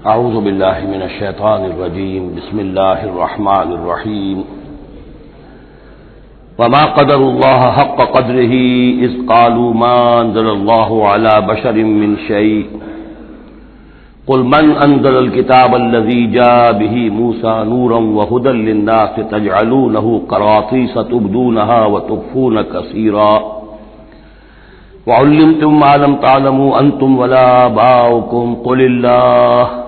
اعوذ باللہ من الشیطان الرجیم بسم اللہ الرحمن الرحیم وما قدر اللہ حق قدرہ اذ قالوا ما انزل اللہ علی بشر من شیء قل من انزل الكتاب الذي جاء به موسى نورا وهدى للناس تجعلونه قراطيس تبدونها وتخفون كثيرا وعلمتم ما لم تعلموا انتم ولا آباؤكم قل الله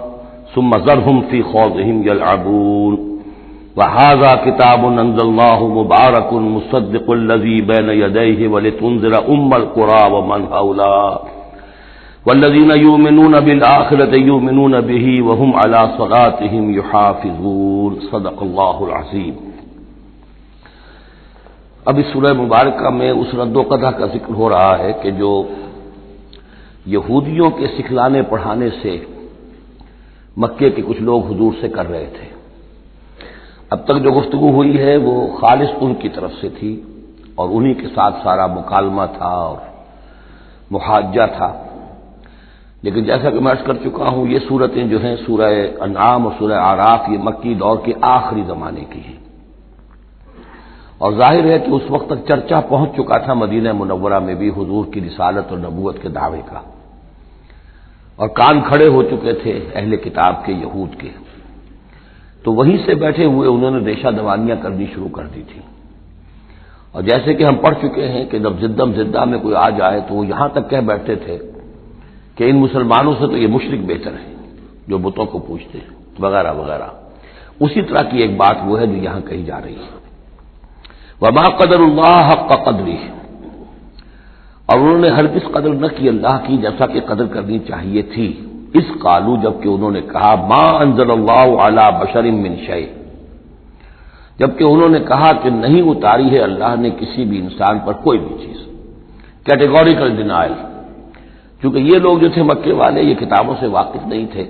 ثم ذرهم في خوضهم يلعبون وهذا كتاب انزلناه مبارك مصدق الذي بين يديه ولتنذر القرى ومن حولها والذين يؤمنون بالآخرة يؤمنون به وهم على صلاتهم يحافظون صدق الله العظيم۔ اب اس سورہ مبارکہ میں اس رد و قدح کا ذکر ہو رہا ہے کہ جو یہودیوں کے سکھلانے پڑھانے سے مکے کے کچھ لوگ حضور سے کر رہے تھے۔ اب تک جو گفتگو ہوئی ہے وہ خالص ان کی طرف سے تھی اور انہی کے ساتھ سارا مکالمہ تھا اور محاجہ تھا، لیکن جیسا کہ میں عرض کر چکا ہوں یہ صورتیں جو ہیں سورہ انعام اور سورہ اعراف یہ مکی دور کے آخری زمانے کی ہیں، اور ظاہر ہے کہ اس وقت تک چرچا پہنچ چکا تھا مدینہ منورہ میں بھی حضور کی رسالت اور نبوت کے دعوے کا، اور کان کھڑے ہو چکے تھے اہل کتاب کے یہود کے، تو وہیں سے بیٹھے ہوئے انہوں نے ریشہ دوانیاں کرنی شروع کر دی تھی۔ اور جیسے کہ ہم پڑھ چکے ہیں کہ جب زدہ میں کوئی آ جائے تو وہ یہاں تک کہہ بیٹھتے تھے کہ ان مسلمانوں سے تو یہ مشرک بہتر ہیں جو بتوں کو پوجتے ہیں وغیرہ وغیرہ۔ اسی طرح کی ایک بات وہ ہے جو یہاں کہی جا رہی ہے، وما قدر اللہ حق قدرہ، اور انہوں نے ہرگز قدر نہ کی اللہ کی جیسا کہ قدر کرنی چاہیے تھی۔ اس قالو، جبکہ انہوں نے کہا ما انزل اللہ علی بشر من شیء، جبکہ انہوں نے کہا کہ نہیں اتاری ہے اللہ نے کسی بھی انسان پر کوئی بھی چیز، کیٹیگوریکل ڈینائل۔ چونکہ یہ لوگ جو تھے مکے والے یہ کتابوں سے واقف نہیں تھے،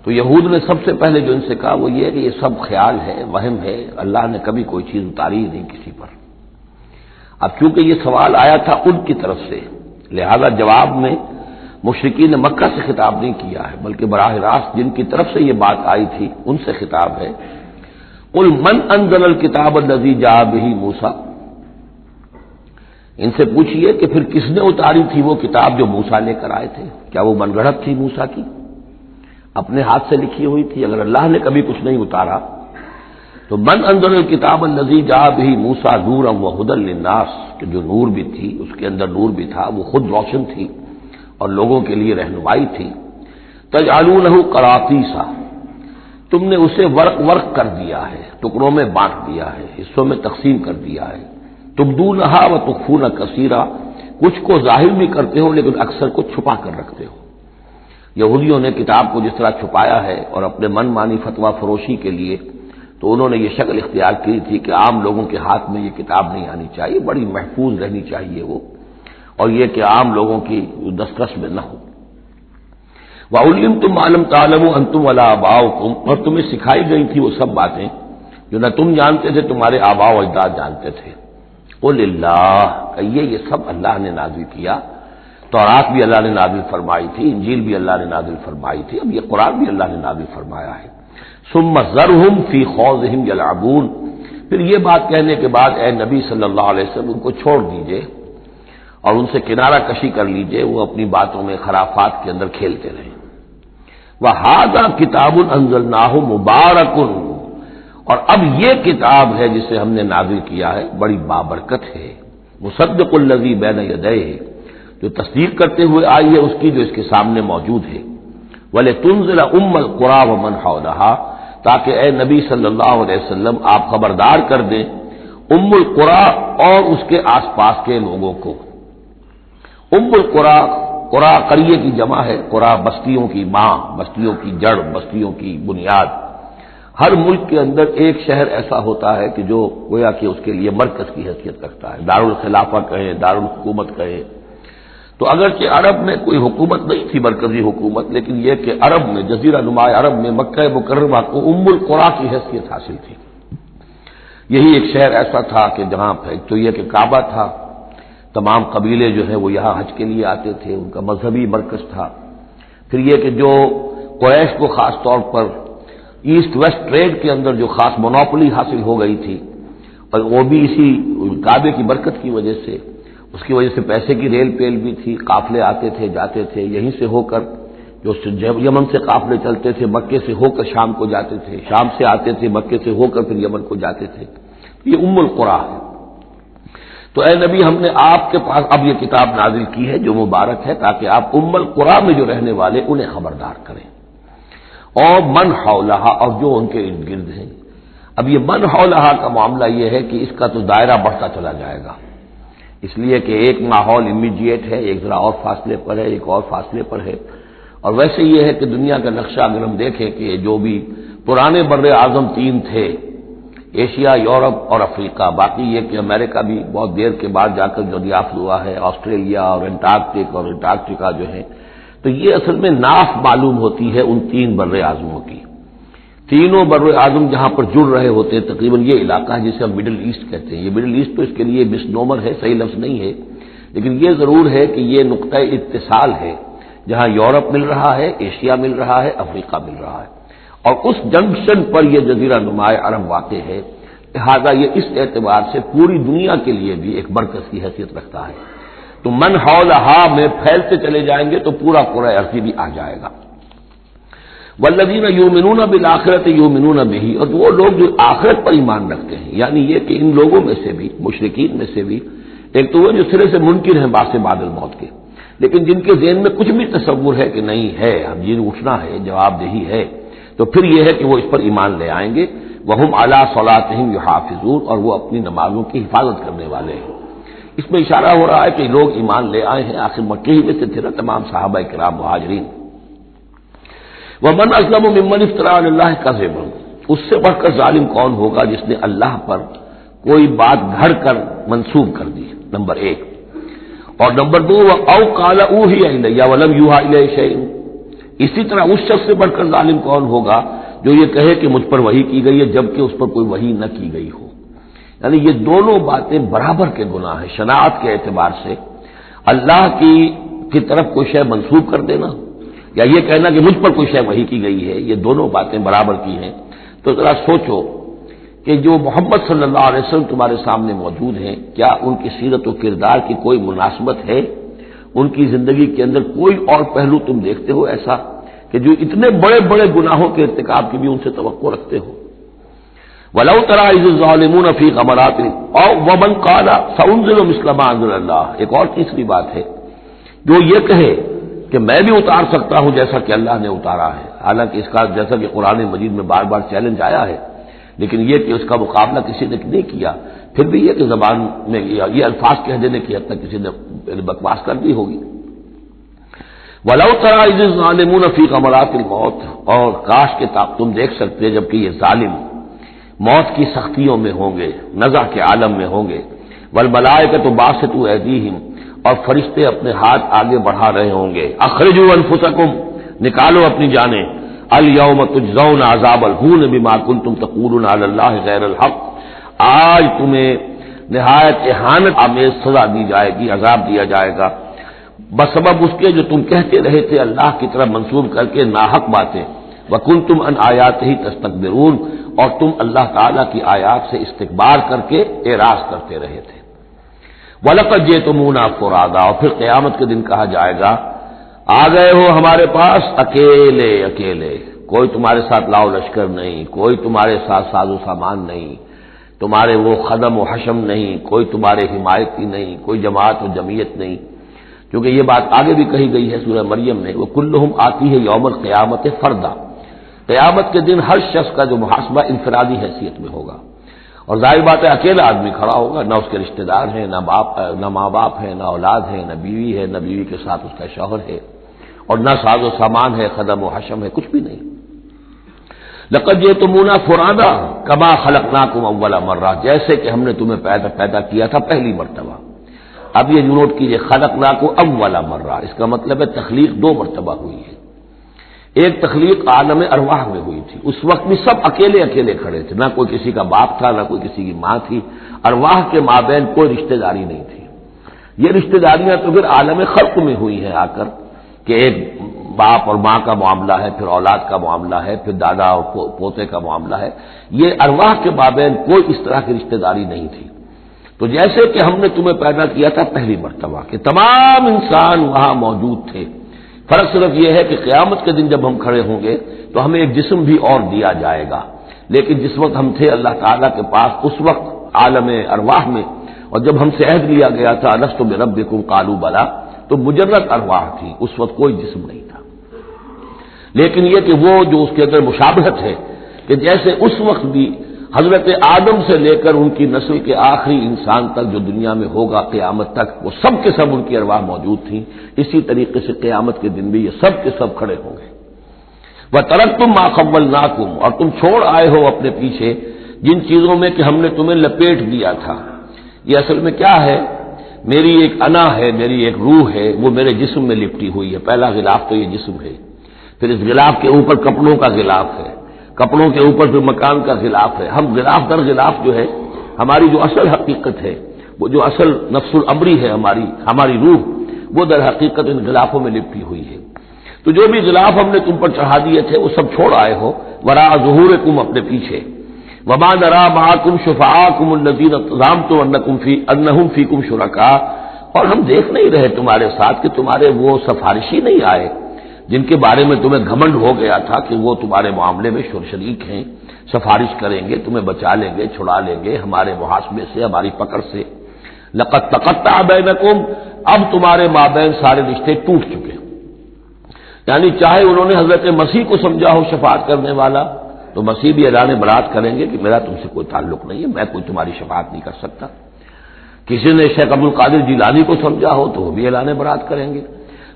تو یہود نے سب سے پہلے جو ان سے کہا وہ یہ ہے کہ یہ سب خیال ہے، وہم ہے، اللہ نے کبھی کوئی چیز اتاری ہی نہیں کسی پر۔ اب چونکہ یہ سوال آیا تھا ان کی طرف سے، لہذا جواب میں مشرکین مکہ سے خطاب نہیں کیا ہے، بلکہ براہ راست جن کی طرف سے یہ بات آئی تھی ان سے خطاب ہے۔ قل من انزل الکتاب الذی جاء بہ موسیٰ، ان سے پوچھئے کہ پھر کس نے اتاری تھی وہ کتاب جو موسیٰ لے کر آئے تھے؟ کیا وہ من گھڑت تھی موسیٰ کی، اپنے ہاتھ سے لکھی ہوئی تھی؟ اگر اللہ نے کبھی کچھ نہیں اتارا تو من انزل الکتاب الذی جاء بہ موسیٰ نورا وہدی للناس، کہ جو نور بھی تھی اس کے اندر نور بھی تھا، وہ خود روشن تھی اور لوگوں کے لیے رہنمائی تھی۔ تجعلونہ قراطیس، تم نے اسے ورق ورق کر دیا ہے، ٹکڑوں میں بانٹ دیا ہے، حصوں میں تقسیم کر دیا ہے۔ تبدونہا وتخفون کثیرا، کچھ کو ظاہر بھی کرتے ہو لیکن اکثر کو چھپا کر رکھتے ہو۔ یہودیوں نے کتاب کو جس طرح چھپایا ہے اور اپنے من مانی فتویٰ فروشی کے لیے تو انہوں نے یہ شکل اختیار کی تھی کہ عام لوگوں کے ہاتھ میں یہ کتاب نہیں آنی چاہیے، بڑی محفوظ رہنی چاہیے وہ، اور یہ کہ عام لوگوں کی دسترس میں نہ ہو۔ وَعُلِّمْتُمْ مَا لَمْ تَعْلَمُوا أَنْتُمْ وَلَا آبَاؤُكُمْ، اور تمہیں سکھائی گئی تھی وہ سب باتیں جو نہ تم جانتے تھے تمہارے آباء و اجداد جانتے تھے۔ قُلِ اللَّهُ، کہیے یہ سب اللہ نے نازل کیا، تورات بھی اللہ نے نازل فرمائی تھی، انجیل بھی اللہ نے نازل فرمائی تھی، اب یہ قرآن بھی اللہ نے نازل فرمایا ہے۔ ثُمَّ ذَرْهُمْ فِي خَوْضِهِمْ يَلْعَبُونَ، پھر یہ بات کہنے کے بعد اے نبی صلی اللہ علیہ وسلم ان کو چھوڑ دیجئے اور ان سے کنارہ کشی کر لیجئے، وہ اپنی باتوں میں خرافات کے اندر کھیلتے رہیں۔ وَهَذَا كِتَابٌ أَنزَلْنَاهُ مُبَارَكٌ، اور اب یہ کتاب ہے جسے ہم نے نازل کیا ہے بڑی بابرکت ہے، مصدق الذی بین یدیہ، جو تصدیق کرتے ہوئے آئی ہے اس کی جو اس کے سامنے موجود ہے۔ وَلِتُنذِرَ القرى ومن حولها، تاکہ اے نبی صلی اللہ علیہ وسلم آپ خبردار کر دیں القرى اور اس کے آس پاس کے لوگوں کو۔ القرى، قرى قریے کی جمع ہے، قرى بستیوں کی ماں، بستیوں کی جڑ، بستیوں کی بنیاد۔ ہر ملک کے اندر ایک شہر ایسا ہوتا ہے کہ جو گویا کہ اس کے لیے مرکز کی حیثیت رکھتا ہے، دارالخلافہ کہیں، دارالحکومت کہیں۔ تو اگرچہ عرب میں کوئی حکومت نہیں تھی مرکزی حکومت، لیکن یہ کہ عرب میں، جزیرہ نما عرب میں مکہ مکرمہ کو القرى کی حیثیت حاصل تھی۔ یہی ایک شہر ایسا تھا کہ جہاں تو یہ کہ کعبہ تھا، تمام قبیلے جو ہیں وہ یہاں حج کے لیے آتے تھے، ان کا مذہبی مرکز تھا۔ پھر یہ کہ جو قریش کو خاص طور پر ایسٹ ویسٹ ٹریڈ کے اندر جو خاص مونوپولی حاصل ہو گئی تھی، اور وہ بھی اسی کعبے کی برکت کی وجہ سے، اس کی وجہ سے پیسے کی ریل پیل بھی تھی، قافلے آتے تھے جاتے تھے، یہیں سے ہو کر جو یمن سے قافلے چلتے تھے مکے سے ہو کر شام کو جاتے تھے، شام سے آتے تھے مکے سے ہو کر پھر یمن کو جاتے تھے. یہ القریٰ ہے. تو اے نبی ہم نے آپ کے پاس اب یہ کتاب نازل کی ہے جو مبارک ہے، تاکہ آپ القریٰ میں جو رہنے والے انہیں خبردار کریں، اور من حولہا، اور جو ان کے ارد گرد ہیں. اب یہ من حولہا کا معاملہ یہ ہے کہ اس کا تو دائرہ بڑھتا چلا جائے گا، اس لیے کہ ایک ماحول امیڈیٹ ہے، ایک ذرا اور فاصلے پر ہے، ایک اور فاصلے پر ہے. اور ویسے یہ ہے کہ دنیا کا نقشہ اگر ہم دیکھیں کہ جو بھی پرانے بر اعظم تین تھے، ایشیا، یورپ اور افریقہ، باقی یہ کہ امریکہ بھی بہت دیر کے بعد جا کر جو دریافت ہوا ہے، آسٹریلیا اور انٹارکٹیکا جو ہے، تو یہ اصل میں ناف معلوم ہوتی ہے ان تین بر اعظموں کی. تینوں بر اعظم جہاں پر جڑ رہے ہوتے ہیں، تقریباً یہ علاقہ ہے جسے ہم مڈل ایسٹ کہتے ہیں. یہ مڈل ایسٹ تو اس کے لیے مس نومر ہے، صحیح لفظ نہیں ہے، لیکن یہ ضرور ہے کہ یہ نقطہ اتصال ہے جہاں یورپ مل رہا ہے، ایشیا مل رہا ہے، افریقہ مل رہا ہے، اور اس جنکشن پر یہ جزیرہ نماء عرب واقع ہے. لہٰذا یہ اس اعتبار سے پوری دنیا کے لیے بھی ایک مرکز کی حیثیت رکھتا ہے. تو من حولہا میں پھیلتے چلے جائیں گے تو پورا قرہ ارضی بھی آ جائے گا. والذین یؤمنون بالآخرۃ یؤمنون بہ، اور وہ لوگ جو آخرت پر ایمان رکھتے ہیں، یعنی یہ کہ ان لوگوں میں سے بھی، مشرکین میں سے بھی، ایک تو وہ جو سرے سے منکر ہیں بعث بعد الموت کے، لیکن جن کے ذہن میں کچھ بھی تصور ہے کہ نہیں ہے، اب یہ اٹھنا ہے، جواب دہی ہے، تو پھر یہ ہے کہ وہ اس پر ایمان لے آئیں گے. وہم علی صلاتہم یحافظون، اور وہ اپنی نمازوں کی حفاظت کرنے والے ہیں. اس میں اشارہ ہو رہا ہے کہ لوگ ایمان لے آئے ہیں، آخر مکے ہی میں سے تھے نا تمام صحابہ کرام مہاجرین. ومن اظلم ممن افترى علی اللہ کذبا، اس سے بڑھ کر ظالم کون ہوگا جس نے اللہ پر کوئی بات گھڑ کر منسوب کر دی، نمبر ایک. اور نمبر دو، او قال اوحی الی ولم یوحى الی شیء، اسی طرح اس شخص سے بڑھ کر ظالم کون ہوگا جو یہ کہے کہ مجھ پر وحی کی گئی ہے جبکہ اس پر کوئی وحی نہ کی گئی ہو. یعنی یہ دونوں باتیں برابر کے گناہ ہیں شناعت کے اعتبار سے. اللہ کی طرف کوئی شے منسوب کر دینا یا یہ کہنا کہ مجھ پر کوئی شے وحی کی گئی ہے، یہ دونوں باتیں برابر کی ہیں. تو ذرا سوچو کہ جو محمد صلی اللہ علیہ وسلم تمہارے سامنے موجود ہیں، کیا ان کی سیرت و کردار کی کوئی مناسبت ہے؟ ان کی زندگی کے اندر کوئی اور پہلو تم دیکھتے ہو ایسا کہ جو اتنے بڑے بڑے گناہوں کے ارتکاب کی بھی ان سے توقع رکھتے ہو؟ وَلَوْ تَرَىٰ إِذِ الظَّالِمُونَ فِي غَمَرَاتِ أَوْ وَمَنْ قَالَ سَأُنزِلُ مِثْلَ مَا أَنزَلَ اللَّهُ، ایک اور تیسری بات ہے جو یہ کہے کہ میں بھی اتار سکتا ہوں جیسا کہ اللہ نے اتارا ہے. حالانکہ اس کا جیسا کہ قرآن مجید میں بار بار چیلنج آیا ہے، لیکن یہ کہ اس کا مقابلہ کسی نے نہیں کیا. پھر بھی یہ کہ زبان میں یہ الفاظ کہہ دینے کی حد تک کسی نے بکواس کر دی ہوگی. وَلَوْ تَرَىٰ إِذِ الظَّالِمُونَ فِي غَمَرَاتِ الْمَوْتِ، اور کاش کہ تم دیکھ سکتے جبکہ یہ ظالم موت کی سختیوں میں ہوں گے، نزع کے عالم میں ہوں گے. وَالْمَلَائِکَةُ بَاسِطُو أَيْدِیہم، اور فرشتے اپنے ہاتھ آگے بڑھا رہے ہوں گے. اخرجوا انفسکم، نکالو اپنی جانیں. الیوم تجزون عذاب الہون بما کنتم تقولون علی اللہ غیر الحق، آج تمہیں نہایت اہانت آمیز سزا دی جائے گی، عذاب دیا جائے گا بسبب اس کے جو تم کہتے رہے تھے اللہ کی طرف منسوب کر کے ناحق باتیں. وکنتم عن آیاتہ تستکبرون، اور تم اللہ تعالی کی آیات سے استکبار کر کے اعراض کرتے رہے تھے. وَلَقَدْ جِئْتُمُونَا فُرَادَىٰ، اور پھر قیامت کے دن کہا جائے گا آ گئے ہو ہمارے پاس اکیلے اکیلے، کوئی تمہارے ساتھ لاؤ لشکر نہیں، کوئی تمہارے ساتھ ساز و سامان نہیں، تمہارے وہ خدم و حشم نہیں، کوئی تمہارے حمایتی نہیں، کوئی جماعت و جمعیت نہیں. کیونکہ یہ بات آگے بھی کہی گئی ہے سورہ مریم میں، وہ کلہم آتی ہے یوم القیامت فردا، قیامت کے دن ہر شخص کا جو محاسبہ انفرادی حیثیت میں ہوگا. اور ظاہر بات ہے اکیلا آدمی کھڑا ہوگا، نہ اس کے رشتہ دار ہیں، نہ ماں باپ ہیں، نہ اولاد ہے، نہ بیوی ہے، نہ بیوی کے ساتھ اس کا شوہر ہے، اور نہ ساز و سامان ہے، خدم و حشم ہے، کچھ بھی نہیں. لقد جئتمونا فرادا کما خلقناکم اول مرہ، جیسے کہ ہم نے تمہیں پیدا کیا تھا پہلی مرتبہ. اب یہ نوٹ کیجئے، خلقناکم اول مرہ، اس کا مطلب ہے تخلیق دو مرتبہ ہوئی ہے. ایک تخلیق عالم ارواح میں ہوئی تھی، اس وقت بھی سب اکیلے اکیلے کھڑے تھے، نہ کوئی کسی کا باپ تھا، نہ کوئی کسی کی ماں تھی، ارواح کے مابین کوئی رشتہ داری نہیں تھی. یہ رشتہ داریاں تو پھر عالم خلق میں ہوئی ہیں آ کر، کہ ایک باپ اور ماں کا معاملہ ہے، پھر اولاد کا معاملہ ہے، پھر دادا اور پوتے کا معاملہ ہے، یہ ارواح کے مابین کوئی اس طرح کی رشتہ داری نہیں تھی۔ تو جیسے کہ ہم نے تمہیں پیدا کیا تھا پہلی مرتبہ کہ تمام انسان وہاں موجود تھے، فرق صرف یہ ہے کہ قیامت کے دن جب ہم کھڑے ہوں گے تو ہمیں ایک جسم بھی اور دیا جائے گا، لیکن جس وقت ہم تھے اللہ تعالیٰ کے پاس اس وقت عالم ارواح میں، اور جب ہم سے عہد لیا گیا تھا الست بربکم قالوا بلی، تو مجرد ارواح تھی، اس وقت کوئی جسم نہیں تھا۔ لیکن یہ کہ وہ جو اس کے اندر مشابہت ہے کہ جیسے اس وقت بھی حضرت آدم سے لے کر ان کی نسل کے آخری انسان تک جو دنیا میں ہوگا قیامت تک، وہ سب کے سب ان کی ارواح موجود تھیں، اسی طریقے سے قیامت کے دن بھی یہ سب کے سب کھڑے ہوں گے۔ وَتَرَكْتُم مَّا خَوَّلْنَاكُمْ، اور تم چھوڑ آئے ہو اپنے پیچھے جن چیزوں میں کہ ہم نے تمہیں لپیٹ دیا تھا۔ یہ اصل میں کیا ہے؟ میری ایک انا ہے، میری ایک روح ہے، وہ میرے جسم میں لپٹی ہوئی ہے۔ پہلا غلاف تو یہ جسم ہے، پھر اس غلاف کے اوپر کپڑوں کا غلاف ہے، کپڑوں کے اوپر پھر مکان کا غلاف ہے۔ ہم غلاف در غلاف جو ہے ہماری جو اصل حقیقت ہے، وہ جو اصل نفس الامری ہے ہماری روح، وہ در حقیقت ان غلافوں میں لپٹی ہوئی ہے۔ تو جو بھی غلاف ہم نے تم پر چڑھا دیے تھے وہ سب چھوڑ آئے ہو، وراء ظہورکم، اپنے پیچھے۔ وما نرى معكم شفعاءكم الذين زعمتم انهم فيكم شركاء، اور ہم دیکھ نہیں رہے تمہارے ساتھ کہ تمہارے وہ سفارشی نہیں آئے جن کے بارے میں تمہیں گھمنڈ ہو گیا تھا کہ وہ تمہارے معاملے میں شریک ہیں، سفارش کریں گے، تمہیں بچا لیں گے، چھڑا لیں گے ہمارے محاسبے سے، ہماری پکڑ سے۔ لقد تقطع بینکم، اب تمہارے مابین سارے رشتے ٹوٹ چکے، یعنی چاہے انہوں نے حضرت مسیح کو سمجھا ہو شفاعت کرنے والا، تو مسیح بھی اعلان برات کریں گے کہ میرا تم سے کوئی تعلق نہیں ہے، میں کوئی تمہاری شفاعت نہیں کر سکتا۔ کسی نے شیخ عبد القادر جیلانی کو سمجھا ہو تو وہ بھی اعلان برات کریں گے۔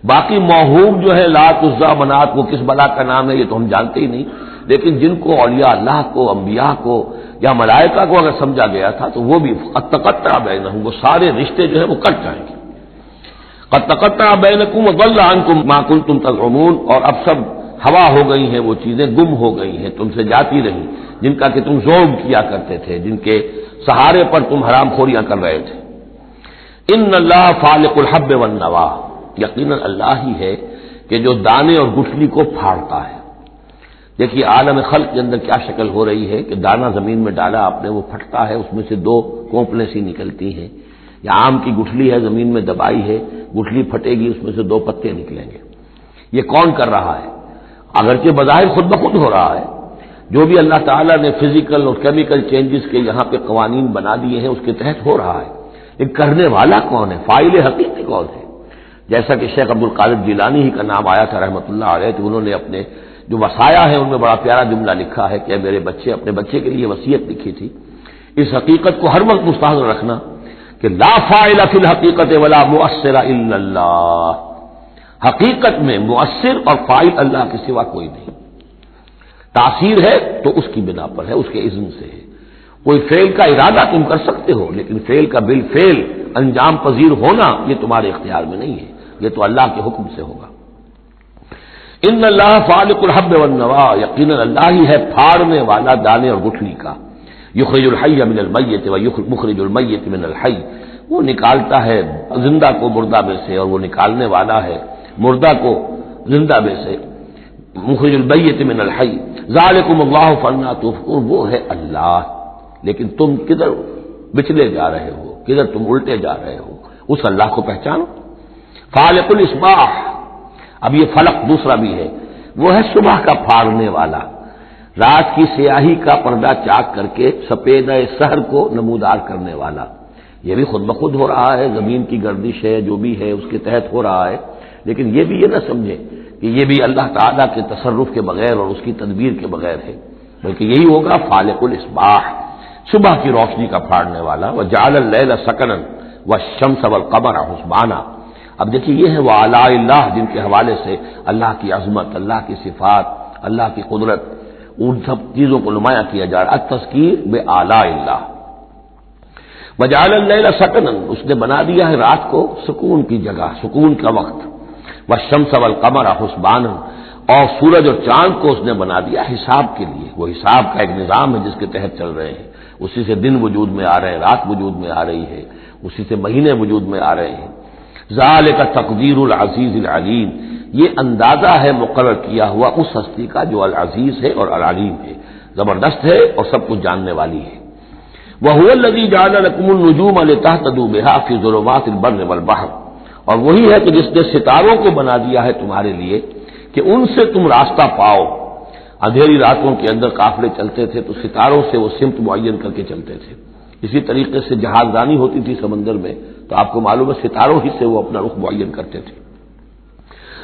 باقی موہوم جو ہے لات عزا منات، وہ کس بلا کا نام ہے یہ تو ہم جانتے ہی نہیں، لیکن جن کو اولیاء اللہ کو، انبیاء کو یا ملائکہ کو اگر سمجھا گیا تھا تو وہ بھی قد تقطع بینہم، وہ سارے رشتے جو ہیں وہ کٹ جائیں گے۔ قد تقطع بینکم وضل عنکم ما کنتم تزعمون، اور اب سب ہوا ہو گئی ہیں، وہ چیزیں گم ہو گئی ہیں، تم سے جاتی رہی جن کا کہ تم ذوق کیا کرتے تھے، جن کے سہارے پر تم حرام خوریاں کر رہے تھے۔ ان اللہ فالق الحب والنوا، یقیناً اللہ ہی ہے کہ جو دانے اور گٹھلی کو پھاڑتا ہے۔ دیکھیے عالم خلق کے اندر کیا شکل ہو رہی ہے کہ دانہ زمین میں ڈالا آپ نے، وہ پھٹتا ہے، اس میں سے دو کونپلیں سی نکلتی ہیں، یا آم کی گٹھلی ہے زمین میں دبائی ہے، گٹھلی پھٹے گی، اس میں سے دو پتے نکلیں گے۔ یہ کون کر رہا ہے؟ اگرچہ بظاہر خود بخود ہو رہا ہے، جو بھی اللہ تعالیٰ نے فزیکل اور کیمیکل چینجز کے یہاں پہ قوانین بنا دیے ہیں اس کے تحت ہو رہا ہے، یہ کرنے والا کون ہے؟ فاعل حقیقی کون ہے؟ جیسا کہ شیخ عبد القادر جیلانی ہی کا نام آیا تھا رحمۃ اللہ علیہ، تو انہوں نے اپنے جو وصایا ہے ان میں بڑا پیارا جملہ لکھا ہے کہ میرے بچے، اپنے بچے کے لیے وصیت لکھی تھی، اس حقیقت کو ہر وقت مستحضر رکھنا کہ لا فاعل فی الحقیقت ولا مؤثر الا اللہ، حقیقت میں مؤثر اور فاعل اللہ کے سوا کوئی نہیں۔ تاثیر ہے تو اس کی بنا پر ہے، اس کے اذن سے ہے۔ کوئی فعل کا ارادہ تم کر سکتے ہو، لیکن فعل کا بالفعل انجام پذیر ہونا یہ تمہارے اختیار میں نہیں ہے، یہ تو اللہ کے حکم سے ہوگا۔ ان اللہ فالق الحب والنوا، یقیناً اللہ ہی ہے پھاڑنے والا دانے اور گٹھلی کا۔ یخرج الحی من المیت ومخرج المیت من الحی، وہ نکالتا ہے زندہ کو مردہ میں سے، اور وہ نکالنے والا ہے مردہ کو زندہ میں سے۔ مخرج المیت من الحی ذالکم اللہ فانا تؤفکون، وہ ہے اللہ، لیکن تم کدھر بچلے جا رہے ہو، کدھر تم الٹے جا رہے ہو، اس اللہ کو پہچانو۔ فالق الاصباح، اب یہ فلق دوسرا بھی ہے، وہ ہے صبح کا پھاڑنے والا، رات کی سیاہی کا پردہ چاک کر کے سپیدہ سحر کو نمودار کرنے والا۔ یہ بھی خود بخود ہو رہا ہے، زمین کی گردش ہے، جو بھی ہے اس کے تحت ہو رہا ہے، لیکن یہ بھی یہ نہ سمجھے کہ یہ بھی اللہ تعالیٰ کے تصرف کے بغیر اور اس کی تدبیر کے بغیر ہے، بلکہ یہی ہوگا فالق الاصباح، صبح کی روشنی کا پھاڑنے والا۔ وجعل اللیل سکنا والشمس والقمر حسبانا، اب دیکھیے یہ ہے وہ آلاء اللہ جن کے حوالے سے اللہ کی عظمت، اللہ کی صفات، اللہ کی قدرت، ان سب چیزوں کو نمایاں کیا جا رہا ہے۔ التذکیر بآلاء اللہ۔ وجعل اللیل سکنا، اس نے بنا دیا ہے رات کو سکون کی جگہ، سکون کا وقت۔ والشمس والقمر حسبانا، اور سورج اور چاند کو اس نے بنا دیا حساب کے لیے، وہ حساب کا ایک نظام ہے جس کے تحت چل رہے ہیں، اسی سے دن وجود میں آ رہے ہیں، رات وجود میں آ رہی ہے، اسی سے مہینے وجود میں آ رہے ہیں۔ ذالک تقدیر العزیز العلیم، یہ اندازہ ہے مقرر کیا ہوا اس ہستی کا جو العزیز ہے اور العلیم ہے، زبردست ہے اور سب کچھ جاننے والی ہے۔ وَهُوَ الَّذِي جَعَلَ لَكُمُ النُّجُومَ لِتَهْتَدُوا بِهَا فِي ظُلُمَاتِ الْبَرِّ وَالْبَحْرِ، اور وہی ہے کہ جس نے ستاروں کو بنا دیا ہے تمہارے لیے کہ ان سے تم راستہ پاؤ۔ اندھیری راتوں کے اندر قافلے چلتے تھے تو ستاروں سے وہ سمت معین کر کے چلتے تھے، اسی طریقے سے جہاز رانی ہوتی تھی سمندر میں تو آپ کو معلوم ہے ستاروں ہی سے وہ اپنا رخ معین کرتے تھے۔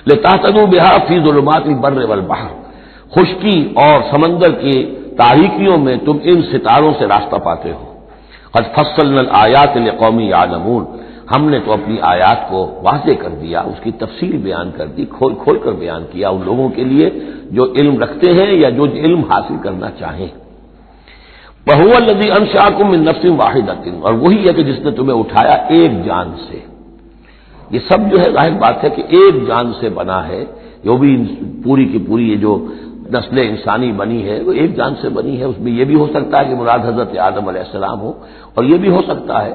لِتَهْتَدُوا بِهَا فِي ظُلُمَاتِ الْبَرِّ وَالْبَحْرِ، خشکی اور سمندر کی تاریکیوں میں تم ان ستاروں سے راستہ پاتے ہو۔ قد فصلنا الآیات لقوم یعلمون، ہم نے تو اپنی آیات کو واضح کر دیا، اس کی تفصیل بیان کر دی، کھول کھول کر بیان کیا ان لوگوں کے لیے جو علم رکھتے ہیں یا جو علم حاصل کرنا چاہیں۔ وَهُوَ الَّذِي أَنشَأَكُم مِّن نَّفْسٍ وَاحِدَةٍ، اور وہی ہے کہ جس نے تمہیں اٹھایا ایک جان سے۔ یہ سب جو ہے ظاہر بات ہے کہ ایک جان سے بنا ہے، جو بھی پوری کی پوری یہ جو نسل انسانی بنی ہے وہ ایک جان سے بنی ہے۔ اس میں یہ بھی ہو سکتا ہے کہ مراد حضرت آدم علیہ السلام ہو، اور یہ بھی ہو سکتا ہے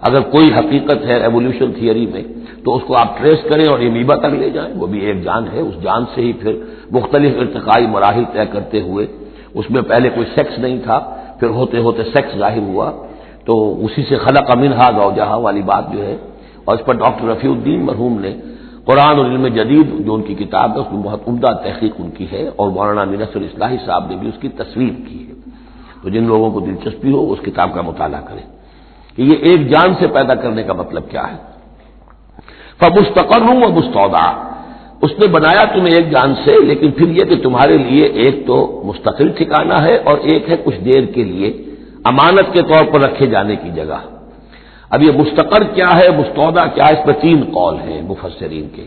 اگر کوئی حقیقت ہے ایوولوشن تھیوری میں تو اس کو آپ ٹریس کریں اور امیبا تک لے جائیں، وہ بھی ایک جان ہے۔ اس جان سے ہی پھر مختلف ارتقائی مراحل طے کرتے ہوئے، اس میں پہلے کوئی سیکس نہیں تھا، پھر ہوتے ہوتے سیکس ظاہر ہوا، تو اسی سے خلق منہا زوجہا والی بات جو ہے، اور اس پر ڈاکٹر رفیع الدین مرحوم نے قرآن اور علم جدید جو ان کی کتاب ہے اس میں بہت عمدہ تحقیق ان کی ہے، اور مولانا منصر اصلاحی صاحب نے بھی اس کی تصویر کی ہے۔ تو جن لوگوں کو دلچسپی ہو اس کتاب کا مطالعہ کریں کہ یہ ایک جان سے پیدا کرنے کا مطلب کیا ہے۔ فمستقر ومستودع، اس نے بنایا تمہیں ایک جان سے، لیکن پھر یہ کہ تمہارے لیے ایک تو مستقل ٹھکانہ ہے اور ایک ہے کچھ دیر کے لیے امانت کے طور پر رکھے جانے کی جگہ۔ اب یہ مستقر کیا ہے، مستودع کیا ہے، اس پر 3 قول ہیں مفسرین کے۔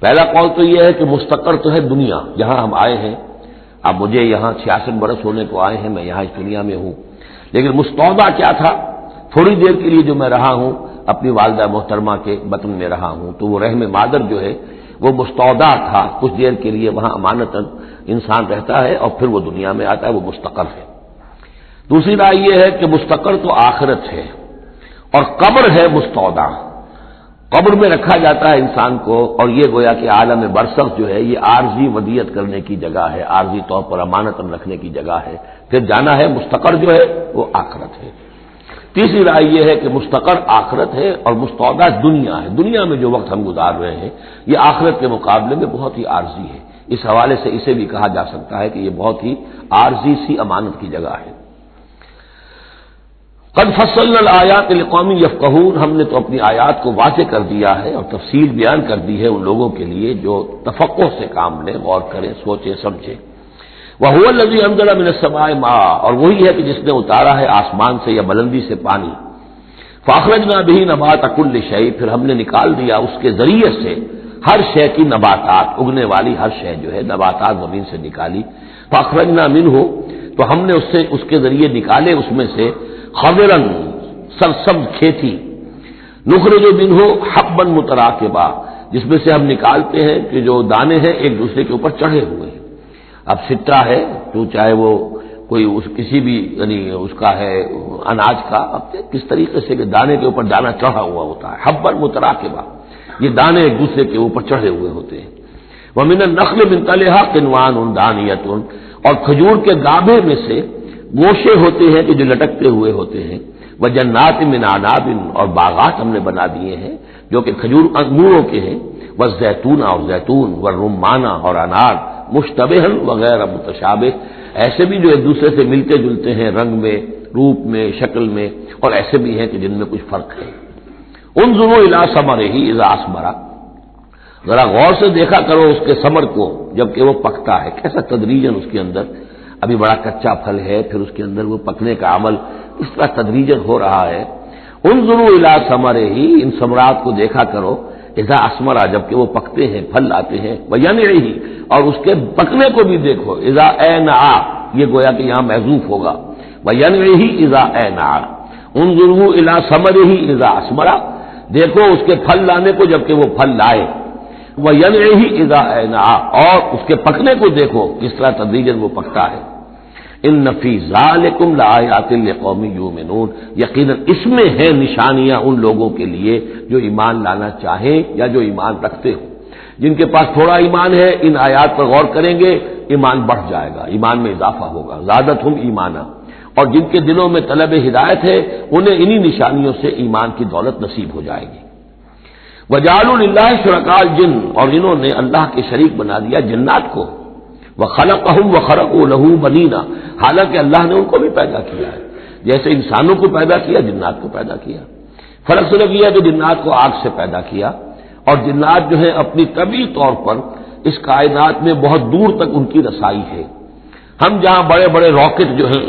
پہلا قول تو یہ ہے کہ مستقر تو ہے دنیا، جہاں ہم آئے ہیں، اب مجھے یہاں 66 برس ہونے کو آئے ہیں، میں یہاں اس دنیا میں ہوں، لیکن مستودع کیا تھا، تھوڑی دیر کے لیے جو میں رہا ہوں اپنی والدہ محترمہ کے بطن میں رہا ہوں، تو وہ رحم مادر جو ہے وہ مستودع تھا، کچھ دیر کے لیے وہاں امانتاً انسان رہتا ہے اور پھر وہ دنیا میں آتا ہے، وہ مستقر ہے۔ دوسری رائے یہ ہے کہ مستقر تو آخرت ہے اور قبر ہے مستودع، قبر میں رکھا جاتا ہے انسان کو، اور یہ گویا کہ عالم برزخ جو ہے یہ عارضی ودیت کرنے کی جگہ ہے، عارضی طور پر امانتاً رکھنے کی جگہ ہے، پھر جانا ہے۔ مستقر جو ہے وہ آخرت ہے۔ تیسری رائے یہ ہے کہ مستقر آخرت ہے اور مستودع دنیا ہے، دنیا میں جو وقت ہم گزار رہے ہیں یہ آخرت کے مقابلے میں بہت ہی عارضی ہے۔ اس حوالے سے اسے بھی کہا جا سکتا ہے کہ یہ بہت ہی عارضی سی امانت کی جگہ ہے۔ قد فصلنا الآیات لقوم یفقہون، ہم نے تو اپنی آیات کو واضح کر دیا ہے اور تفصیل بیان کر دی ہے ان لوگوں کے لیے جو تفقہ سے کام لیں، غور کریں، سوچیں، سمجھیں۔ وَهُوَ الَّذِي أَنزَلَ مِنَ السَّمَاءِ مَاءً، اور وہی ہے کہ جس نے اتارا ہے آسمان سے یا بلندی سے پانی۔ فَأَخْرَجْنَا بِهِ نَبَاتَ كُلِّ شَيْءٍ، پھر ہم نے نکال دیا اس کے ذریعے سے ہر شے کی نباتات، اگنے والی ہر شے جو ہے نباتات زمین سے نکالی۔ فَأَخْرَجْنَا مِنْهُ، تو ہم نے اس کے ذریعے نکالے اس میں سے خضرا سرسبز کھیتی، نخرج منہ حبا متراکبا، جس میں سے ہم نکالتے ہیں کہ جو دانے ہیں ایک دوسرے کے اوپر چڑھے ہوئے ہیں۔ اب سٹا ہے تو چاہے وہ کوئی کسی بھی یعنی اس کا ہے اناج کا، اب کس طریقے سے کہ دانے کے اوپر دانا چڑھا ہوا ہوتا ہے، حبا متراکبا، یہ دانے ایک دوسرے کے اوپر چڑھے ہوئے ہوتے ہیں۔ ومن النخل من طلعها قنوان دانیۃ، اور کھجور کے گابھے میں سے گوشے ہوتے ہیں کہ جو لٹکتے ہوئے ہوتے ہیں۔ وجنات من اعناب، اور باغات ہم نے بنا دیے ہیں جو کہ کھجور انگوروں کے ہیں۔ والزیتون، اور زیتون، والرمان، اور انار، مشتبہا وغیر متشابہ، ایسے بھی جو ایک دوسرے سے ملتے جلتے ہیں رنگ میں، روپ میں، شکل میں، اور ایسے بھی ہیں کہ جن میں کچھ فرق ہے۔ انظروا الی ثمرہ اذا اثمر، ذرا غور سے دیکھا کرو اس کے ثمر کو جبکہ وہ پکتا ہے، کیسا تدریجاً اس کے اندر، ابھی بڑا کچا پھل ہے، پھر اس کے اندر وہ پکنے کا عمل اس طرح تدریجاً ہو رہا ہے۔ انظروا الی ثمرہ، ان ثمرات کو دیکھا کرو، اذا اثمر، جبکہ وہ پکتے ہیں، پھل لاتے ہیں، وینعہ، اور اس کے پکنے کو بھی دیکھو، اذا انع، یہ گویا کہ یہاں محذوف ہوگا، وینعہ اذا انع، انظروا الی ثمرہ اذا اثمر، دیکھو اس کے پھل لانے کو جبکہ وہ پھل لائے، وینعہ اذا انع، اور اس کے پکنے کو دیکھو کس طرح تدریجاً وہ پکتا ہے۔ ان فی ذالکم لآیات لقوم یؤمنون، یقیناً اس میں ہے نشانیاں ان لوگوں کے لیے جو ایمان لانا چاہیں یا جو ایمان رکھتے ہو۔ جن کے پاس تھوڑا ایمان ہے ان آیات پر غور کریں گے، ایمان بڑھ جائے گا، ایمان میں اضافہ ہوگا، زادتہم ایمانا، اور جن کے دلوں میں طلب ہدایت ہے انہیں انہی نشانیوں سے ایمان کی دولت نصیب ہو جائے گی۔ وجعلوا للہ شرکاء الجن، اور انہوں نے اللہ کے شریک بنا دیا جنات کو، وخلقہم وخرقوا لہ بنینا، حالانکہ اللہ نے ان کو بھی پیدا کیا ہے، جیسے انسانوں کو پیدا کیا جنات کو پیدا کیا۔ فرق صرف یہ ہے کہ جنات کو آگ سے پیدا کیا، اور جنات جو ہے اپنی طبعی طور پر اس کائنات میں بہت دور تک ان کی رسائی ہے۔ ہم جہاں بڑے بڑے راکٹ جو ہیں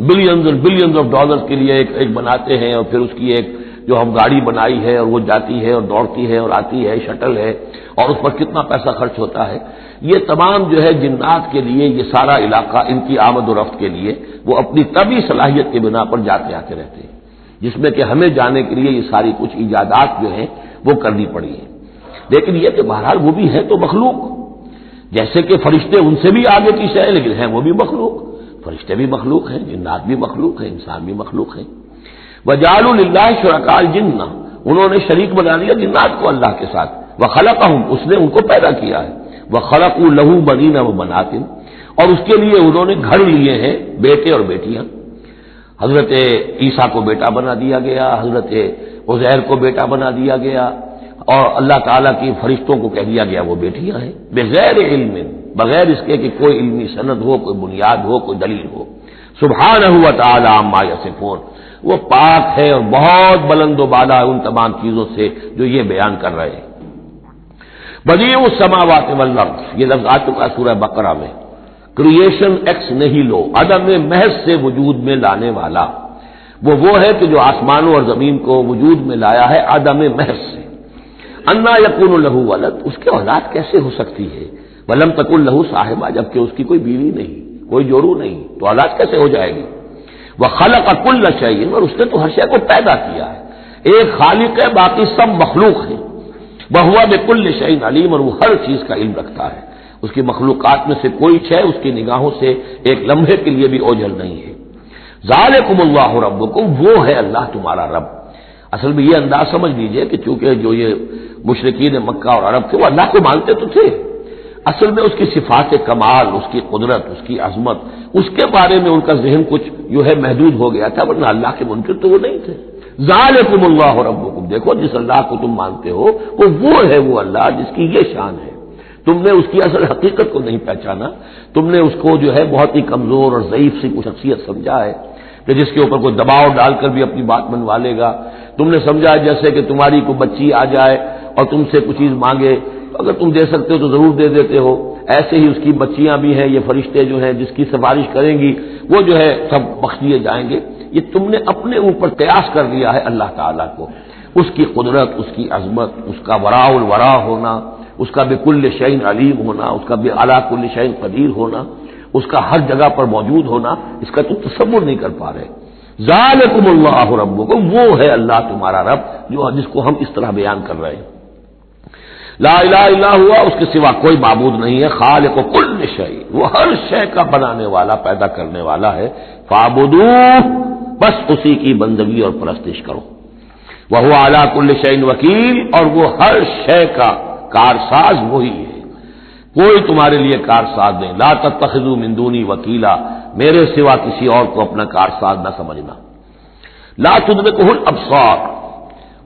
بلینز اور بلینز آف ڈالرز کے لیے ایک بناتے ہیں، اور پھر اس کی ایک جو ہم گاڑی بنائی ہے اور وہ جاتی ہے اور دوڑتی ہے اور آتی ہے، شٹل ہے، اور اس پر کتنا پیسہ خرچ ہوتا ہے، یہ تمام جو ہے جنات کے لیے یہ سارا علاقہ ان کی آمد و رفت کے لیے وہ اپنی طبعی صلاحیت کی بنا پر جاتے آتے رہتے ہیں، جس میں کہ ہمیں جانے کے لیے یہ ساری کچھ ایجادات جو ہیں وہ کرنی پڑی ہیں۔ لیکن یہ کہ بہرحال وہ بھی ہے تو مخلوق، جیسے کہ فرشتے ان سے بھی آگے کی شے، لیکن ہیں وہ بھی مخلوق، فرشتے بھی مخلوق ہیں، جنات بھی مخلوق ہیں، انسان بھی مخلوق ہیں۔ وجعلوا للہ شرکاء الجن، انہوں نے شریک بنا دیا جنات کو اللہ کے ساتھ، وخلقہم، اس نے ان کو پیدا کیا ہے، وخرقوا لہ بنین وبنات، اور اس کے لیے انہوں نے گھر لیے ہیں بیٹے اور بیٹیاں۔ حضرت عیسیٰ کو بیٹا بنا دیا گیا، حضرت عزیر کو بیٹا بنا دیا گیا، اور اللہ تعالیٰ کی فرشتوں کو کہہ دیا گیا وہ بیٹیاں ہیں، بغیر علم، بغیر اس کے کہ کوئی علمی سند ہو، کوئی بنیاد ہو، کوئی دلیل ہو۔ سبحانہ و تعالی عما یصفون، وہ پاک ہے اور بہت بلند و بالا ہے ان تمام چیزوں سے جو یہ بیان کر رہے ہیں۔ بدیع السماوات والارض، یہ لفظ آ چکا سورہ بقرہ میں، کریشن ایکس نہیلو، عدم محض سے وجود میں لانے والا، وہ ہے کہ جو آسمانوں اور زمین کو وجود میں لایا ہے عدم محض سے۔ انا یکون لہ ولد، اس کے اولاد کیسے ہو سکتی ہے، ولم تکن لہ صاحبہ، جبکہ اس کی کوئی بیوی نہیں، کوئی جورو نہیں، تو اولاد کیسے ہو جائے گی؟ وخلق کل شیء، اور اس نے تو ہر شے کو پیدا کیا ہے، ایک خالق ہے باقی سب مخلوق ہیں، وہو بکل شیء علیم، اور وہ ہر چیز کا علم رکھتا ہے، اس کی مخلوقات میں سے کوئی شے اس کی نگاہوں سے ایک لمحے کے لیے بھی اوجھل نہیں ہے۔ ذالکم اللہ ربکم، وہ ہے اللہ تمہارا رب۔ اصل میں یہ انداز سمجھ لیجئے کہ چونکہ جو یہ مشرکین مکہ اور عرب تھے وہ اللہ کو مانتے تو تھے، اصل میں اس کی صفات کمال، اس کی قدرت، اس کی عظمت، اس کے بارے میں ان کا ذہن کچھ جو ہے محدود ہو گیا تھا، ورنہ اللہ کے منکر تو وہ نہیں تھے۔ ذالکم اللہ ربکم، دیکھو جس اللہ کو تم مانتے ہو وہ ہے وہ اللہ جس کی یہ شان ہے، تم نے اس کی اصل حقیقت کو نہیں پہچانا، تم نے اس کو جو ہے بہت ہی کمزور اور ضعیف سی کوئی شخصیت سمجھا ہے کہ جس کے اوپر کوئی دباؤ ڈال کر بھی اپنی بات منوا لے گا۔ تم نے سمجھا جیسے کہ تمہاری کوئی بچی آ جائے اور تم سے کچھ چیز مانگے، اگر تم دے سکتے ہو تو ضرور دے دیتے ہو، ایسے ہی اس کی بچیاں بھی ہیں، یہ فرشتے جو ہیں جس کی سفارش کریں گی وہ جو ہے سب بخش دیے جائیں گے۔ یہ تم نے اپنے اوپر قیاس کر لیا ہے اللہ تعالیٰ کو، اس کی قدرت، اس کی عظمت، اس کا وراء الورا ہونا، اس کا بکل شیء علیم ہونا، اس کا علی کل شیء قدیر ہونا، اس کا ہر جگہ پر موجود ہونا، اس کا تم تصور نہیں کر پا رہے۔ ذالکم اللہ ربکم، وہ ہے اللہ تمہارا رب جس کو ہم اس طرح بیان کر رہے ہیں۔ لا الہ الا ہوا، اس کے سوا کوئی معبود نہیں ہے، خالق کل شیء، وہ ہر شے کا بنانے والا، پیدا کرنے والا ہے، فاعبدوہ، بس اسی کی بندگی اور پرستش کرو، وہو علی کل شیء وکیل، اور وہ ہر شے کا کارساز وہی ہے، کوئی تمہارے لیے کارساز نہیں۔ لا تتخذوا من دونی وکیلا، میرے سوا کسی اور کو اپنا کارساز نہ سمجھنا۔ لا تدرکہ الابصار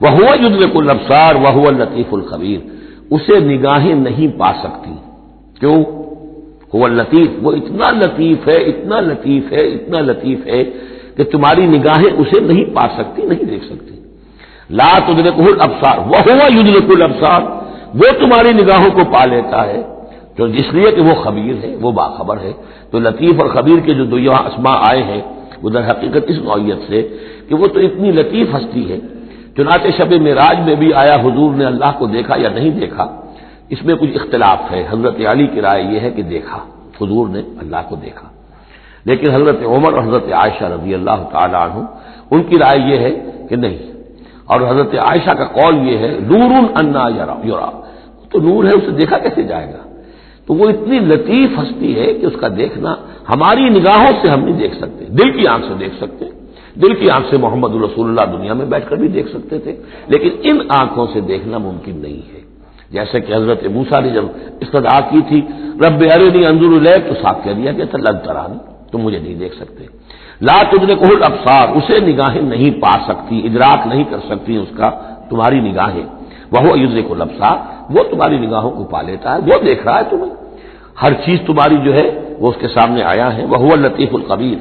وہو یدرک الابصار وہو اللطیف الخبیر، اسے نگاہیں نہیں پا سکتی، کیوں؟ هو اللطیف، وہ اتنا لطیف ہے، اتنا لطیف ہے، اتنا لطیف ہے کہ تمہاری نگاہیں اسے نہیں پا سکتی، نہیں دیکھ سکتی۔ لا تدرکہ الابصار وہو یدرک الابصار، وہ تمہاری نگاہوں کو پا لیتا ہے، جو اس لیے کہ وہ خبیر ہے، وہ باخبر ہے۔ تو لطیف اور خبیر کے جو دو یہاں اسماء آئے ہیں وہ در حقیقت اس نوعیت سے کہ وہ تو اتنی لطیف ہستی ہے۔ چنانچہ شب معراج میں بھی آیا حضور نے اللہ کو دیکھا یا نہیں دیکھا، اس میں کچھ اختلاف ہے۔ حضرت علی کی رائے یہ ہے کہ دیکھا، حضور نے اللہ کو دیکھا، لیکن حضرت عمر اور حضرت عائشہ رضی اللہ تعالی عنہ ان کی رائے یہ ہے کہ نہیں، اور حضرت عائشہ کا قول یہ ہے نور انا یرا، تو نور ہے، اسے دیکھا کیسے جائے گا؟ تو وہ اتنی لطیف ہستی ہے کہ اس کا دیکھنا ہماری نگاہوں سے ہم نہیں دیکھ سکتے، دل کی آنکھ سے دیکھ سکتے، دل کی آنکھ سے محمد رسول اللہ دنیا میں بیٹھ کر بھی دیکھ سکتے تھے، لیکن ان آنکھوں سے دیکھنا ممکن نہیں ہے۔ جیسے کہ حضرت موسیٰ نے جب استدعا کی تھی رب ارنی انظر الیک، تو صاف کہہ دیا کہ لن ترانی، تم مجھے نہیں دیکھ سکتے۔ لا تدرکہ الابصار، اسے نگاہیں نہیں پا سکتی، ادراک نہیں کر سکتی اس کا تمہاری نگاہیں، وہو یدرک الابصار، وہ تمہاری نگاہوں کو پا لیتا ہے، وہ دیکھ رہا ہے تمہیں، ہر چیز تمہاری جو ہے وہ اس کے سامنے آیا ہے، وہو اللطیف الخبیر۔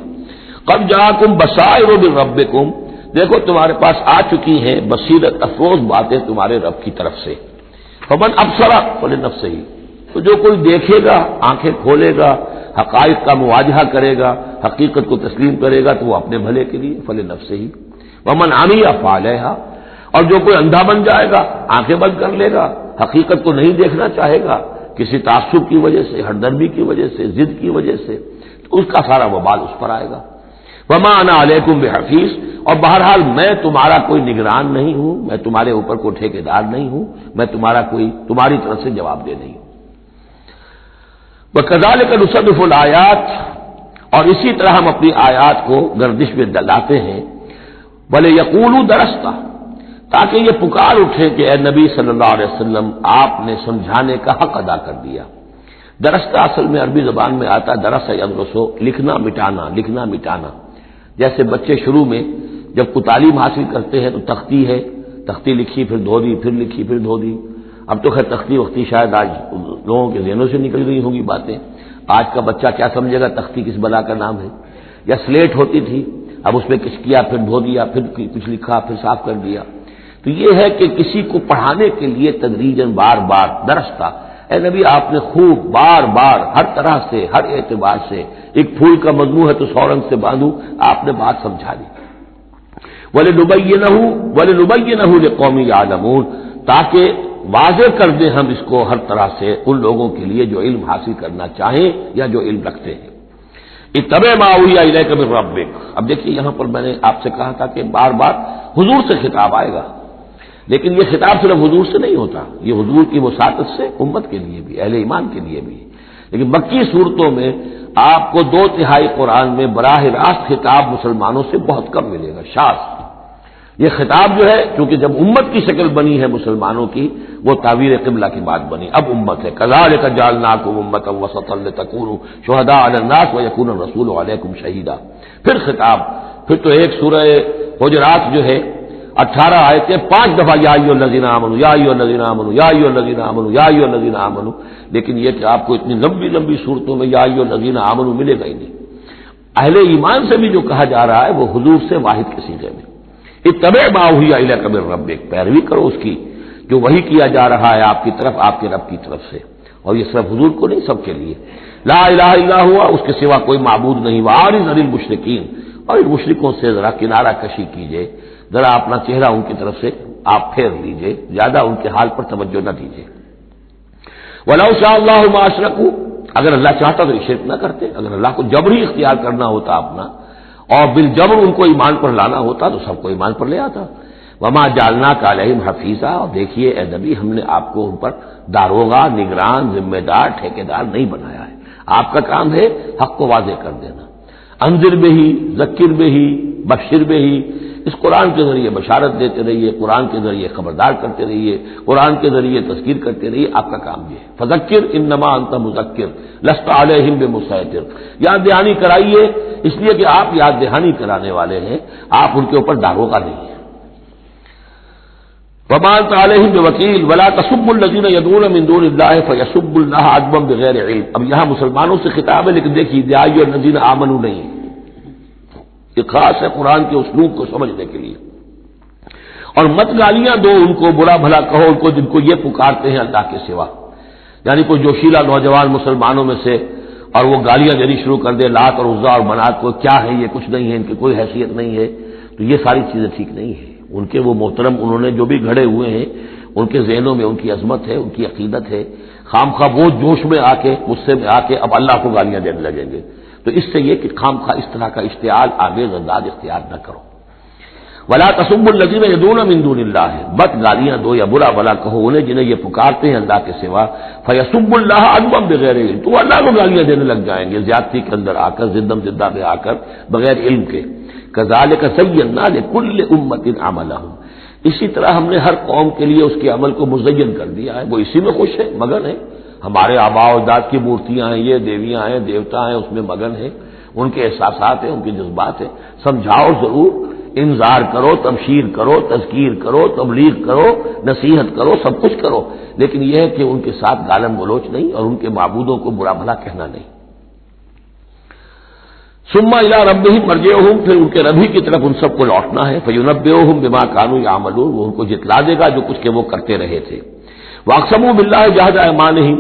قد جاءکم بصائر من ربکم، دیکھو تمہارے پاس آ چکی ہیں بصیرت افروز باتیں تمہارے رب کی طرف سے، فمن ابصر فلنفسہ، تو جو کوئی دیکھے گا، آنکھیں کھولے گا، حقائق کا مواجہہ کرے گا، حقیقت کو تسلیم کرے گا، تو وہ اپنے بھلے کے لیے، فلنفسہ، ومن عمی فعلیہا، اور جو کوئی اندھا بن جائے گا، آنکھیں بند کر لے گا، حقیقت کو نہیں دیکھنا چاہے گا کسی تعصب کی وجہ سے، ہردرمی کی وجہ سے، ضد کی وجہ سے، تو اس کا سارا وبال اس پر آئے گا۔ وما انا علیکم بحفیظ، اور بہرحال میں تمہارا کوئی نگران نہیں ہوں، میں تمہارے اوپر کوئی ٹھیکیدار نہیں ہوں، میں تمہاری طرف سے جواب دہ نہیں ہوں۔ وَكَذَلِكَ نُصَرِّفُ الْآيَاتِ، اور اسی طرح ہم اپنی آیات کو گردش میں لاتے ہیں، وَلِيَقُولُوا دَرَسْتَ، تاکہ یہ پکار اٹھے کہ اے نبی صلی اللہ علیہ وسلم آپ نے سمجھانے کا حق ادا کر دیا۔ درستہ اصل میں عربی زبان میں آتا درس یدرسو، لکھنا مٹانا، جیسے بچے شروع میں جب کوئی تعلیم حاصل کرتے ہیں تو تختی ہے، تختی لکھی پھر دھو دی، پھر لکھی پھر دھو دی، اب تو خیر تختی وقتی شاید آج لوگوں کے ذہنوں سے نکل گئی ہوں گی باتیں، آج کا بچہ کیا سمجھے گا تختی کس بلا کا نام ہے، یا سلیٹ ہوتی تھی، اب اس میں کچھ کیا پھر دھو دیا، پھر کچھ لکھا پھر صاف کر دیا۔ تو یہ ہے کہ کسی کو پڑھانے کے لیے تدریجاً بار بار درستہ، اے نبی آپ نے خوب بار بار ہر طرح سے، ہر اعتبار سے، ایک پھول کا مضمون ہے تو 100 رنگ سے باندھوں، آپ نے بات سمجھا دی۔ وَلِنُبَيِّنَهُ لِقَوْمٍ يَعْلَمُونَ، تاکہ واضح کر دیں ہم اس کو ہر طرح سے ان لوگوں کے لیے جو علم حاصل کرنا چاہیں یا جو علم رکھتے ہیں۔ اتَّبِعْ مَا أُوحِیَ إِلَیْکَ مِن رَبِّکَ، اب دیکھیے یہاں پر میں نے آپ سے کہا تھا کہ بار بار حضور سے خطاب آئے گا، لیکن یہ خطاب صرف حضور سے نہیں ہوتا، یہ حضور کی وساطت سے امت کے لیے بھی، اہل ایمان کے لیے بھی، لیکن مکی صورتوں میں آپ کو 2/3 قرآن میں براہ راست خطاب مسلمانوں سے بہت کم ملے گا، شاذ۔ یہ خطاب جو ہے کیونکہ جب امت کی شکل بنی ہے مسلمانوں کی، وہ تعبیر قبلہ کی بات بنی، اب امت ہے، کذالک جعلناکم امۃ وسطا لتکونوا شہداء علی الناس ویکون الرسول علیکم شہیدا، پھر خطاب، پھر تو ایک سورہ حجرات جو ہے 18 آیتیں 5 دفعہ یا ایھا الذین آمنوا یا ایھا الذین آمنوا یا ایھا الذین آمنوا یا ایھا الذین آمنوا، لیکن یہ کہ آپ کو اتنی لمبی صورتوں میں یا ایھا الذین آمنوا ملے گا ہی نہیں۔ اہل ایمان سے بھی جو کہا جا رہا ہے وہ حضور سے واحد کے صیغے میں، اتبع ما اوحی الیک من ربک، پیروی کرو اس کی جو وحی کیا جا رہا ہے آپ کی طرف، آپ کے رب کی طرف سے، اور یہ صرف حضور کو نہیں، سب کے لیے، لا الہ الا ہوا، اس کے سوا کوئی معبود نہیں، وَأَعْرِضْ عَنِ الْمُشْرِکِینَ، اور ان مشرکوں سے ذرا کنارہ کشی کیجیے، ذرا اپنا چہرہ ان کی طرف سے آپ پھیر لیجئے، زیادہ ان کے حال پر توجہ نہ دیجیے۔ وَلَوْ شَاءَ اللَّهُ مَا أَشْرَكُوا، اگر اللہ چاہتا تو شرک نہ کرتے، اگر اللہ کو جبری اختیار کرنا ہوتا اپنا اور بالجبر ان کو ایمان پر لانا ہوتا تو سب کو ایمان پر لے آتا۔ وَمَا جَعَلْنَاكَ عَلَيْهِمْ حَفِيظًا، اور دیکھیے اے نبی ہم نے آپ کو ان پر داروغہ، نگران، ذمہ دار، ٹھیکیدار نہیں بنایا ہے، آپ کا کام ہے حق کو واضح کر دینا، انذر بہی، ذکر بہی، بشر بہی، اس قرآن کے ذریعے بشارت دیتے رہیے، قرآن کے ذریعے خبردار کرتے رہیے، قرآن کے ذریعے تذکیر کرتے رہیے، آپ کا کام یہ ہے۔ فذکر انما انت مذکر لست علیہم بمسیطر، یاد دہانی کرائیے، اس لیے کہ آپ یاد دہانی کرانے والے ہیں، آپ ان کے اوپر داروغہ نہیں ہیں۔ وما انت علیہم بوکیل ولا تسبوا الذین یدعون من دون اللہ فیسبوا اللہ عدوا بغیر علم، اب یہاں مسلمانوں سے خطاب ہے، لیکن دیکھیے یا ایھا الذین آمنوا نہیں، یہ خاص ہے قرآن کے اسلوب کو سمجھنے کے لیے۔ اور مت گالیاں دو ان کو، برا بھلا کہو ان کو جن کو یہ پکارتے ہیں اللہ کے سوا، یعنی کوئی جوشیلا نوجوان مسلمانوں میں سے اور وہ گالیاں دینی شروع کر دے لات اور عزا اور منات کو، کیا ہے یہ، کچھ نہیں ہے، ان کی کوئی حیثیت نہیں ہے، تو یہ ساری چیزیں ٹھیک نہیں ہیں۔ ان کے وہ محترم انہوں نے جو بھی گھڑے ہوئے ہیں، ان کے ذہنوں میں ان کی عظمت ہے، ان کی عقیدت ہے، خامخواہ وہ جوش میں آ کے، غصے میں آ کے اب اللہ کو گالیاں دینے لگیں گے، تو اس سے یہ کہ خامخواہ اس طرح کا اشتعال آمیز انداز اختیار نہ کرو۔ ولا تسبوا الذین یدعون من دون اللہ، بد گالیاں دو یا برا بھلا کہو انہیں جنہیں یہ پکارتے ہیں اللہ کے سوا، فیسبوا اللہ عدوا بغیر علم، تو اللہ کو گالیاں دینے لگ جائیں گے زیادتی کے اندر آ کر، زدم زدہ میں آ کر، بغیر علم کے۔ کذالک زینا لکل امۃ عملہم، اسی طرح ہم نے ہر قوم کے لیے اس کے عمل کو مزین کر دیا ہے، وہ اسی میں خوش ہے، مگن ہے. ہمارے آباء و اجداد کی مورتیاں ہیں، یہ دیویاں ہیں، دیوتا ہیں، اس میں مگن ہے، ان کے احساسات ہیں، ان کے جذبات ہیں. سمجھاؤ ضرور، انذار کرو، تبشیر کرو، تذکیر کرو، تبلیغ کرو، نصیحت کرو، سب کچھ کرو، لیکن یہ ہے کہ ان کے ساتھ گالم گلوچ نہیں اور ان کے معبودوں کو برا بھلا کہنا نہیں. ثم الی ربہم مرجعہم، پھر ان کے رب ہی کی طرف ان سب کو لوٹنا ہے. فینبئہم بما کانوا یعملون، وہ ان کو جتلا دے گا جو کچھ کہ وہ کرتے رہے تھے. واقسموا باللہ جہد ایمانہم،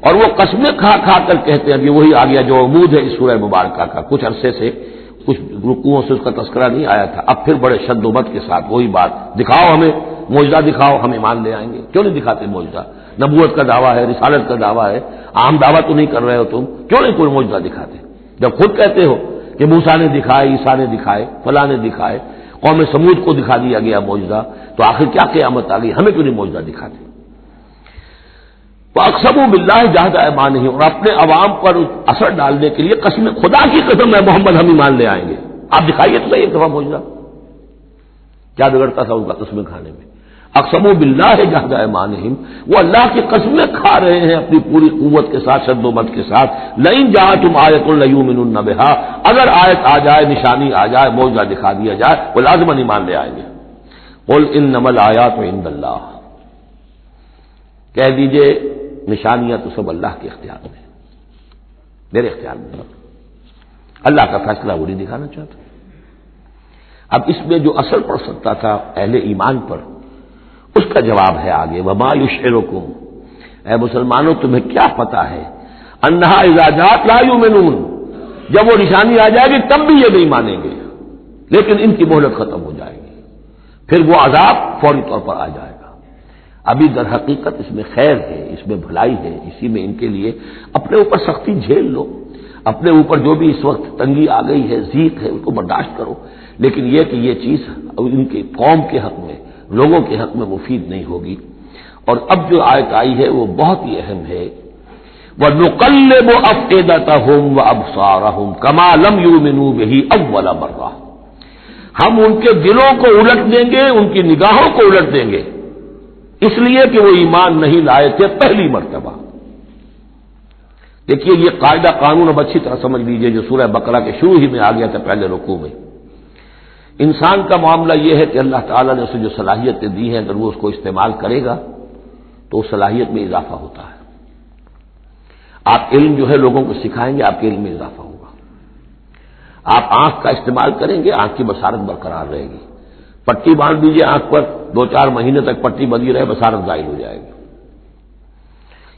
اور وہ قسمیں کھا کھا کر کہتے ہیں. ابھی وہی آ گیا جو عمود ہے اس سورہ مبارکہ کا. کچھ عرصے سے، کچھ رکوعوں سے اس کا تذکرہ نہیں آیا تھا، اب پھر بڑے شد و مت کے ساتھ وہی بات. دکھاؤ ہمیں معجزہ، دکھاؤ ہم ایمان لے آئیں گے. کیوں نہیں دکھاتے معجزہ؟ نبوت کا دعویٰ ہے، رسالت کا دعویٰ ہے، عام دعویٰ تو نہیں کر رہے ہو تم، کیوں نہیں کوئی معجزہ دکھاتے؟ جب خود کہتے ہو کہ موسیٰ نے دکھائے، عیسیٰ نے دکھائے، فلاں نے دکھائے، قوم سمود کو دکھا دیا گیا معجزہ، تو آخر کیا قیامت آ گئی؟ ہمیں کیوں نہیں معجزہ دکھاتے؟ وَأَقْسَمُوا بِاللَّهِ جَهْدَ أَيْمَانِهِمْ، اور اپنے عوام پر اثر ڈالنے کے لیے قسم، خدا کی قسم ہے محمد ہم ایمان لے آئیں گے. آپ دکھائیے تو صحیح ایک دفعہ معجزہ. کیا بگڑتا تھا ان کا قسمیں کھانے میں؟ اقسموا باللہ جہد ایمانہم، وہ اللہ کی قسمیں کھا رہے ہیں اپنی پوری قوت کے ساتھ، شد و مت کے ساتھ. لئن جاءتم آیۃ لیؤمنن بہا، اگر آیت آ جائے، نشانی آ جائے، معجزہ دکھا دیا جائے، وہ لازماً ایمان لے آئیں گے. قل انما الآیات عند اللہ، کہہ دیجئے نشانیاں تو سب اللہ کے اختیار میں، میرے اختیار میں نہیں. اللہ کا فیصلہ وہ نہیں دکھانا چاہتا. اب اس میں جو اثر پڑ سکتا تھا اہل ایمان پر، اس کا جواب ہے آگے. وما یشعرکم، اے مسلمانوں تمہیں کیا پتا ہے، انہا اذا جاءت لا یؤمنون، جب وہ نشانی آ جائے گی تب بھی یہ نہیں مانیں گے، لیکن ان کی مہلت ختم ہو جائے گی، پھر وہ عذاب فوری طور پر آ جائے گا. ابھی در حقیقت اس میں خیر ہے، اس میں بھلائی ہے، اسی میں ان کے لیے اپنے اوپر سختی جھیل لو، اپنے اوپر جو بھی اس وقت تنگی آ گئی ہے، ضیق ہے، اس کو برداشت کرو، لیکن یہ کہ یہ چیز ان کے قوم کے حق میں، لوگوں کے حق میں مفید نہیں ہوگی. اور اب جو آیت آئی ہے وہ بہت ہی اہم ہے. وَنُقَلِّبُ أَفْئِدَتَهُمْ وَأَبْصَارَهُمْ كَمَا لَمْ يُؤْمِنُوا بِهِ أَوَّلَ مَرَّةٍ، ہم ان کے دلوں کو الٹ دیں گے، ان کی نگاہوں کو الٹ دیں گے، اس لیے کہ وہ ایمان نہیں لائے تھے پہلی مرتبہ. دیکھیے یہ قاعدہ قانون اب اچھی طرح سمجھ لیجئے جو سورہ بقرہ کے شروع ہی میں آ گیا تھا پہلے رکوع میں. انسان کا معاملہ یہ ہے کہ اللہ تعالیٰ نے اسے جو صلاحیتیں دی ہیں، اگر وہ اس کو استعمال کرے گا تو اس صلاحیت میں اضافہ ہوتا ہے. آپ علم جو ہے لوگوں کو سکھائیں گے، آپ کے علم میں اضافہ ہوگا. آپ آنکھ کا استعمال کریں گے، آنکھ کی بصارت برقرار رہے گی. پٹی باندھ دیجیے آنکھ پر، 2-4 مہینے تک پٹی بندھی رہے، بصارت ظاہر ہو جائے گی.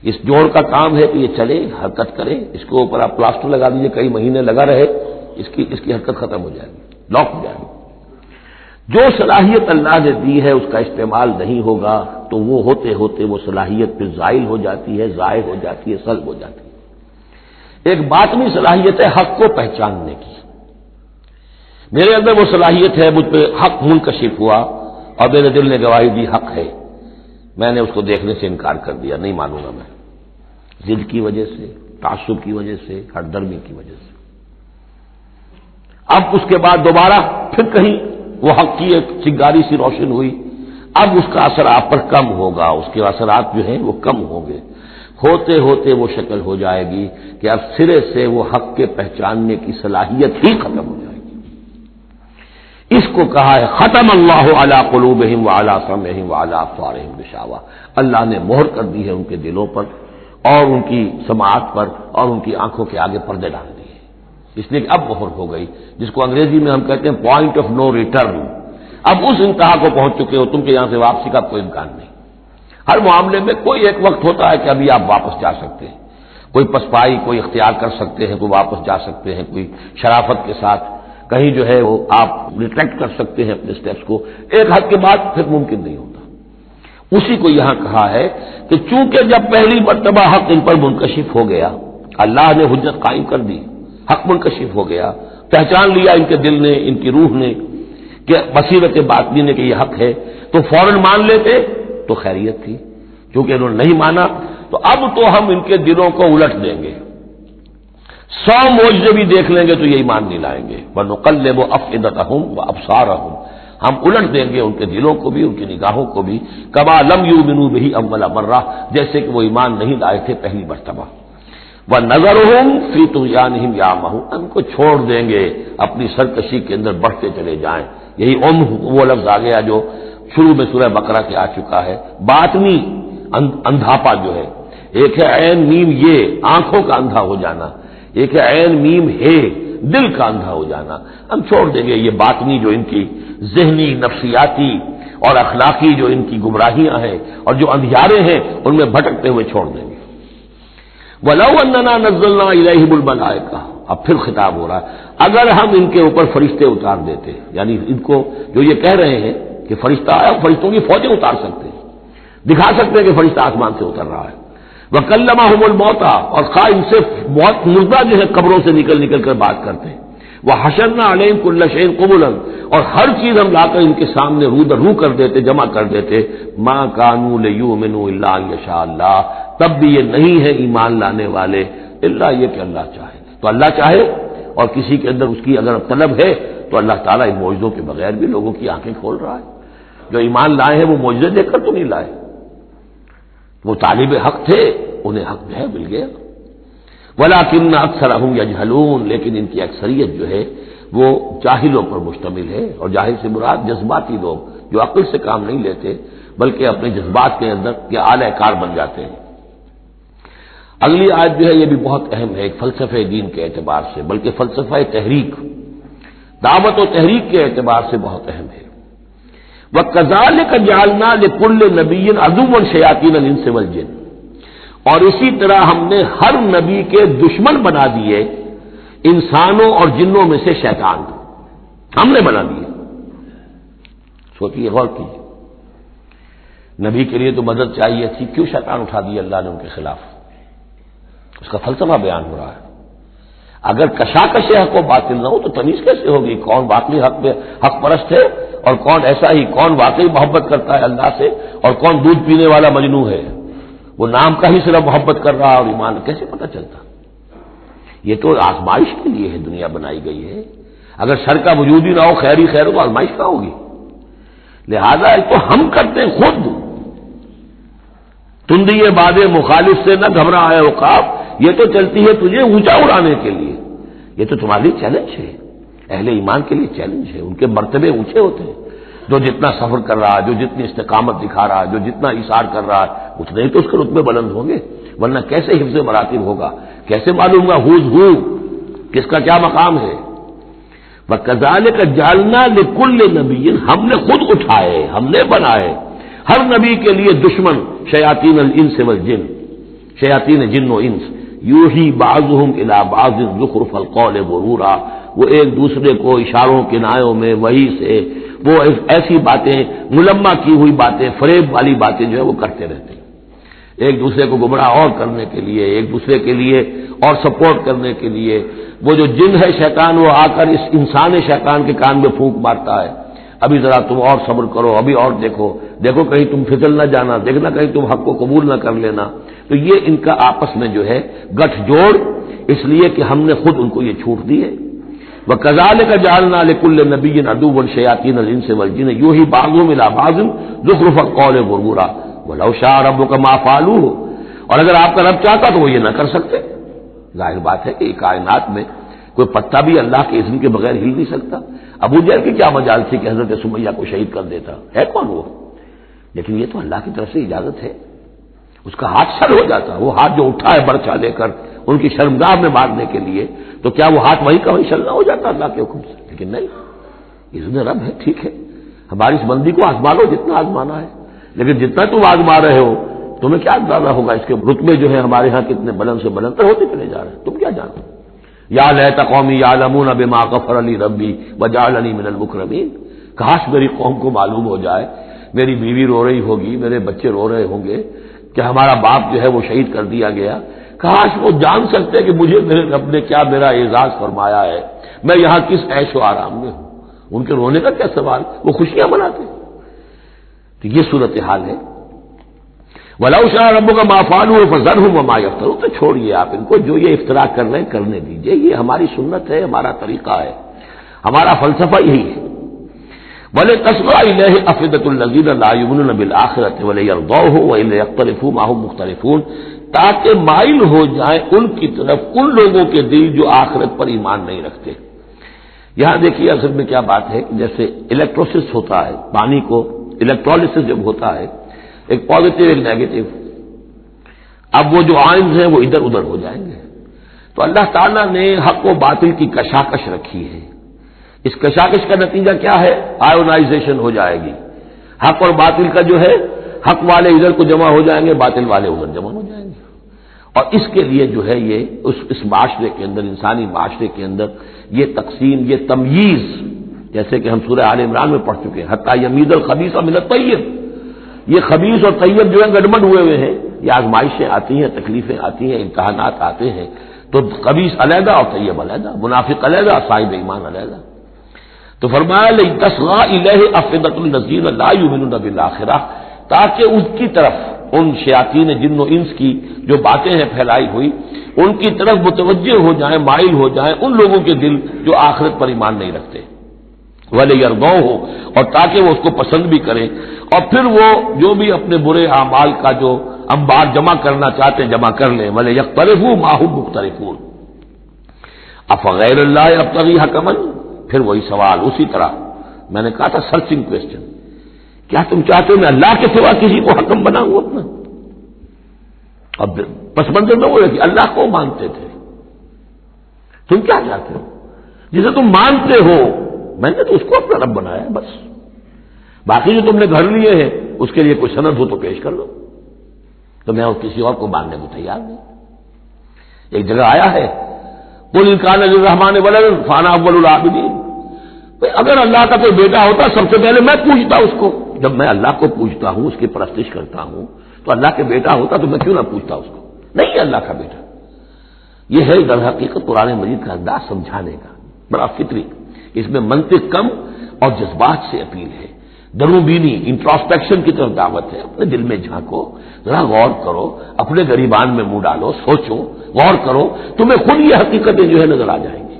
اس جوڑ کا کام ہے کہ یہ چلے، حرکت کرے. اس کے اوپر آپ پلاسٹر لگا دیجیے، کئی مہینے لگا رہے، اس کی حرکت ختم ہو جائے گی، لاک ہو جائے گی. جو صلاحیت اللہ نے دی ہے اس کا استعمال نہیں ہوگا تو وہ ہوتے ہوتے وہ صلاحیت پھر زائل ہو جاتی ہے، ضائع ہو جاتی ہے، سلب ہو جاتی ہے. ایک باطنی صلاحیت ہے حق کو پہچاننے کی. میرے اندر وہ صلاحیت ہے، مجھ پہ حق منکشف ہوا اور میرے دل نے گواہی دی حق ہے، میں نے اس کو دیکھنے سے انکار کر دیا، نہیں مانوں گا میں، ضد کی وجہ سے، تعصب کی وجہ سے، ہردرمی کی وجہ سے. اب اس کے بعد دوبارہ پھر کہیں وہ حق کی ایک چنگاری سی روشن ہوئی، اب اس کا اثر آپ پر کم ہوگا، اس کے اثرات جو ہیں وہ کم ہوں گے. ہوتے ہوتے وہ شکل ہو جائے گی کہ اب سرے سے وہ حق کے پہچاننے کی صلاحیت ہی ختم ہو جائے گی. اس کو کہا ہے ختم اللہ علی قلوبہم وعلی سمعہم وعلی ابصارہم غشاوہ، اللہ نے مہر کر دی ہے ان کے دلوں پر اور ان کی سماعت پر اور ان کی آنکھوں کے آگے پردے ڈال دیے، اس لیے کہ اب مہر ہو گئی، جس کو انگریزی میں ہم کہتے ہیں پوائنٹ آف نو ریٹرن. اب اس انتہا کو پہنچ چکے ہو تم کہ یہاں سے واپسی کا کوئی امکان نہیں. ہر معاملے میں کوئی ایک وقت ہوتا ہے کہ ابھی آپ واپس جا سکتے ہیں، کوئی پسپائی کوئی اختیار کر سکتے ہیں، کوئی واپس جا سکتے ہیں، کوئی شرافت کے ساتھ کہیں جو ہے وہ آپ ریٹریکٹ کر سکتے ہیں اپنے سٹیپس کو، ایک حد کے بعد پھر ممکن نہیں ہوتا. اسی کو یہاں کہا ہے کہ چونکہ جب پہلی مرتبہ حق ان پر منکشف ہو گیا، اللہ نے حجت قائم کر دی، حق منکشف ہو گیا، پہچان لیا ان کے دل نے، ان کی روح نے کہ بصیرت باطنی نے کہ یہ حق ہے، تو فوراً مان لیتے تو خیریت تھی. چونکہ انہوں نے نہیں مانا تو اب تو ہم ان کے دلوں کو الٹ دیں گے، 100 معجزے بھی دیکھ لیں گے تو یہ ایمان نہیں لائیں گے. وَنُقَلِّبُ أَفْئِدَتَهُمْ وَأَبْصَارَهُمْ، ہم الٹ دیں گے ان کے دلوں کو بھی، ان کی نگاہوں کو بھی، کما لم یؤمنوا بہ اول مرہ، جیسے کہ وہ ایمان نہیں لائے تھے پہلی مرتبہ، وَنَذَرُهُمْ فِي طُغْيَانِهِمْ يَعْمَهُونَ، ان کو چھوڑ دیں گے اپنی سرکشی کے اندر بڑھتے چلے جائیں۔ یہی وہ لفظ آ گیا جو شروع میں سورہ بقرہ کے آ چکا ہے، باطنی اندھاپا جو ہے، ایک ہے عین میم یہ آنکھوں کا اندھا ہو جانا، ایک ہے عین میم ہے دل کا اندھا ہو جانا، ہم چھوڑ دیں گے یہ باطنی جو ان کی ذہنی، نفسیاتی اور اخلاقی جو ان کی گمراہیاں ہیں اور جو اندھیارے ہیں ان میں بھٹکتے ہوئے چھوڑ دیں گے۔ وَلَوْ أَنَّنَا نَزَّلْنَا إِلَيْهِمُ الْمَلَائِكَةَ، اب پھر خطاب ہو رہا ہے، اگر ہم ان کے اوپر فرشتے اتار دیتے، یعنی ان کو جو یہ کہہ رہے ہیں کہ فرشتہ آیا، فرشتوں کی فوجیں اتار سکتے ہیں، دکھا سکتے ہیں کہ فرشتہ آسمان سے اتر رہا ہے، وَكَلَّمَهُمُ الْمَوْتَىٰ، اور خواہ ان سے موت مردہ جو ہے قبروں سے نکل نکل کر بات کرتے ہیں، وَحَشَرْنَا عَلَيْهِمْ كُلَّ شَيْءٍ قُبُلًا، اور ہر چیز ہم لا کر ان کے سامنے رو در رو کر دیتے، جمع کر دیتے، مَا كَانُوا لِيُؤْمِنُوا إِلَّا أَن يَشَاءَ اللَّهُ، تب بھی یہ نہیں ہے ایمان لانے والے اللہ یہ کہ اللہ چاہے، تو اللہ چاہے اور کسی کے اندر اس کی اگر طلب ہے تو اللہ تعالیٰ ان معجزوں کے بغیر بھی لوگوں کی آنکھیں کھول رہا ہے۔ جو ایمان لائے ہیں وہ معجزے دیکھ کر تو نہیں لائے، وہ طالب حق تھے، انہیں حق جو ہے مل گیا۔ وَلَٰكِنَّ أَكْثَرَهُمْ يَجْهَلُونَ، لیکن ان کی اکثریت جو ہے وہ جاہلوں پر مشتمل ہے، اور جاہل سے مراد جذباتی لوگ جو عقل سے کام نہیں لیتے بلکہ اپنے جذبات کے اندر کے اعلی کار بن جاتے ہیں۔ اگلی آیت جو ہے یہ بھی بہت اہم ہے، ایک فلسفہ دین کے اعتبار سے، بلکہ فلسفہ تحریک، دعوت و تحریک کے اعتبار سے بہت اہم ہے۔ وَكَذَٰلِكَ جَعَلْنَا لِكُلِّ نَبِيٍّ عَدُوًّا شَيَاطِينَ الْإِنسِ وَالْجِنِّ، اور اسی طرح ہم نے ہر نبی کے دشمن بنا دیے انسانوں اور جنوں میں سے شیطان، ہم نے بنا دیے۔ سوچیے، غور کیجیے، نبی کے لیے تو مدد چاہیے تھی، کیوں شیطان اٹھا دیا اللہ نے ان کے خلاف؟ اس کا فلسفہ بیان ہو رہا ہے۔ اگر کشاکش حق و باطل نہ ہو تو تمیز کیسے ہوگی کون واقعی حق پرست ہے اور کون ایسا ہی، کون واقعی محبت کرتا ہے اللہ سے اور کون دودھ پینے والا مجنوں ہے؟ وہ نام کا ہی صرف محبت کر رہا اور ایمان کیسے پتہ چلتا؟ یہ تو آزمائش کے لیے ہے دنیا بنائی گئی ہے، اگر شر کا وجود ہی نہ ہو، خیر ہی خیر ہو تو آزمائش کہاں ہوگی؟ لہذا ایک تو ہم کرتے ہیں خود، تندی باد مخالف سے نہ گھبرا ہے عقاب، یہ تو چلتی ہے تجھے اونچا اڑانے کے لیے، یہ تو تمہارے لیے چیلنج ہے، اہل ایمان کے لیے چیلنج ہے، ان کے مرتبے اونچے ہوتے ہیں، جو جتنا سفر کر رہا ہے، جو جتنی استقامت دکھا رہا ہے، جو جتنا اثار کر رہا ہے، اتنے ہی تو اس کے رتبے بلند ہوں گے، ورنہ کیسے حفظ مراتب ہوگا؟ کیسے معلوم ہوگا ہوز ہو کس کا کیا مقام ہے؟ وَكَذَٰلِكَ جَعَلْنَا لِكُلِّ نَبِيٍّ، ہم نے خود اٹھائے، ہم نے بنائے ہر نبی کے لیے دشمن شیاطین الانس والجن، شیاطین جن و انس، یوحی بعضهم الی بعض زخرف القول غرورا، وہ ایک دوسرے کو اشاروں کنایوں میں وحی سے وہ ایسی باتیں، ملمہ کی ہوئی باتیں، فریب والی باتیں جو ہے وہ کرتے رہتے ہیں، ایک دوسرے کو گمراہ اور کرنے کے لیے، ایک دوسرے کے لیے اور سپورٹ کرنے کے لیے۔ وہ جو جن ہے شیطان، وہ آ کر اس انسان شیطان کے کان میں پھونک مارتا ہے، ابھی ذرا تم اور صبر کرو، ابھی اور دیکھو کہیں تم پھسل نہ جانا، دیکھنا کہیں تم حق کو قبول نہ کر لینا۔ تو یہ ان کا آپس میں جو ہے گٹھ جوڑ، اس لیے کہ ہم نے خود ان کو یہ چھوٹ دی ہے۔ وَكَذَٰلِكَ جَعَلْنَا لِكُلِّ نَبِيٍّ عَدُوًّا شَيَاطِينَ الْإِنسِ وَالْجِنِّ يُوحِي بَعْضُهُمْ إِلَىٰ بَعْضٍ زُخْرُفَ الْقَوْلِ غُرُورًا وَلَوْ شَاءَ رَبُّكَ مَا فَعَلُوهُ، اور اگر آپ کا رب چاہتا تو وہ یہ نہ کر سکتے۔ ظاہر بات ہے کہ کائنات میں کوئی پتا بھی اللہ کے اذن کے بغیر ہل نہیں سکتا۔ ابو جہل کی کیا مجال تھی کہ حضرت سمیہ کو شہید کر دیتا؟ ہے کون وہ؟ لیکن یہ تو اللہ کی طرف سے اجازت ہے، اس کا ہاتھ شل ہو جاتا، وہ ہاتھ جو اٹھا ہے برچا لے کر ان کی شرمگاہ میں مارنے کے لیے، تو کیا وہ ہاتھ وہی کا وہی شل نہ ہو جاتا اللہ کے حکم سے؟ لیکن نہیں، اذن رب ہے، ٹھیک ہے، ہماری اس بندی کو آزما لو جتنا آزمانا ہے، لیکن جتنا تم آزما رہے ہو تمہیں کیا اندازہ ہوگا اس کے رتبے جو ہے ہمارے ہاں کتنے بلند سے بلند ہوتے چلے جا رہے ہیں، تم کیا جانو؟ یا لیت قومی یعلمون بما غفر لی ربی وجعلنی من المکرمین، کاش میری قوم کو معلوم ہو جائے، میری بیوی رو رہی ہوگی، میرے بچے رو رہے ہوں گے کہ ہمارا باپ جو ہے وہ شہید کر دیا گیا، کاش وہ جان سکتے کہ مجھے میرے رب نے کیا میرا اعزاز فرمایا ہے، میں یہاں کس عیش و آرام میں ہوں، ان کے رونے کا کیا سوال، وہ خوشیاں مناتے۔ تو یہ صورتحال ہے۔ وَلَوْ شَاءَ رَبُّكَ مَا فَعَلُوهُ فَذَرْهُمْ وَمَا يَفْتَرُونَ، تو چھوڑیے آپ ان کو، جو یہ افتراء کر رہے ہیں کرنے دیجیے، یہ ہماری سنت ہے، ہمارا طریقہ ہے، ہمارا فلسفہ یہی ہے۔ وَلِتَصْغَىٰ إِلَيْهِ أَفْئِدَةُ الَّذِينَ لَا يُؤْمِنُونَ بِالْآخِرَةِ وَلِيَرْضَوْهُ وَإِنْ يَخْتَلِفُوا مَا هُمْ مُخْتَلِفُونَ، تاکہ مائل ہو جائیں ان کی طرف ان لوگوں کے دل جو آخرت پر ایمان نہیں رکھتے۔ یہاں دیکھیے اصل میں کیا بات ہے، جیسے الیکٹروسس ہوتا ہے، پانی کو الیکٹرولسس جب ہوتا ہے، ایک پازیٹو ایک نیگیٹو، اب وہ جو آئنز ہیں وہ ادھر ادھر ہو جائیں گے۔ تو اللہ تعالیٰ نے حق و باطل کی کشاکش رکھی ہے، اس کشاکش کا نتیجہ کیا ہے؟ آئونائزیشن ہو جائے گی، حق اور باطل کا جو ہے، حق والے ادھر کو جمع ہو جائیں گے، باطل والے ادھر جمع ہو جائیں گے۔ اور اس کے لیے جو ہے یہ اس معاشرے کے اندر، انسانی معاشرے کے اندر یہ تقسیم، یہ تمییز، جیسے کہ ہم سورہ آل عمران میں پڑھ چکے ہیں، حتی یمیز الخبیث من الطیب، یہ خبیث اور طیب جو ہے گڈبڈ ہوئے ہیں، یہ آزمائشیں آتی ہیں، تکلیفیں آتی ہیں، امتحانات آتے ہیں، تو خبیث علیحدہ اور طیب علیحدہ، منافق علیحدہ، صاحب ایمان علیحدہ۔ تو فرمایا لِتَصْغَىٰ إِلَيْهِ أَفْئِدَةُ الَّذِينَ لَا يُؤْمِنُونَ بِالْآخِرَةِ، تاکہ ان کی طرف، ان شیاطین جن و انس کی جو باتیں ہیں پھیلائی ہوئی، ان کی طرف متوجہ ہو جائیں، مائل ہو جائیں ان لوگوں کے دل جو آخرت پر ایمان نہیں رکھتے، وَلِيَرْضَوْهُ، اور تاکہ وہ اس کو پسند بھی کریں، اور پھر وہ جو بھی اپنے برے اعمال کا جو انبار جمع کرنا چاہتے ہیں جمع کر لیں، وَلِيَقْتَرِفُوا مَا هُمْ مُقْتَرِفُونَ أَفَغَيْرَ اللَّهِ أَبْتَغِي حَكَمًا، پھر وہی سوال اسی طرح میں نے کہا تھا، سرچنگ کوسچن، کیا تم چاہتے ہو میں اللہ کے سوا کسی کو حکم بناؤں اپنا؟ اب پس منظر میں وہ ہے کہ اللہ کو مانتے تھے، تم کیا چاہتے ہو؟ جسے تم مانتے ہو، میں نے تو اس کو اپنا رب بنایا ہے، بس باقی جو تم نے گھر لیے ہیں اس کے لیے کوئی سند ہو تو پیش کر لو، تو میں کسی اور کو ماننے کو تیار نہیں۔ ایک جگہ آیا ہے، قُلْ إِنْ كَانَ لِلرَّحْمَٰنِ وَلَدٌ فَأَنَا أَوَّلُ الْعَابِدِينَ، اگر اللہ کا کوئی بیٹا ہوتا سب سے پہلے میں پوچھتا اس کو، جب میں اللہ کو پوچھتا ہوں، اس کی پرستش کرتا ہوں، تو اللہ کے بیٹا ہوتا تو میں کیوں نہ پوچھتا اس کو؟ نہیں ہے اللہ کا بیٹا۔ یہ ہے در حقیقت قرآن مجید کا انداز سمجھانے کا، بڑا فطری، اس میں منطق کم اور جذبات سے اپیل ہے، درون بینی، انٹراسپیکشن کی طرف دعوت ہے، اپنے دل میں جھانکو، ذرا غور کرو، اپنے گریبان میں منہ ڈالو، سوچو، غور کرو، تمہیں خود یہ حقیقتیں جو ہے نظر آ جائیں گی۔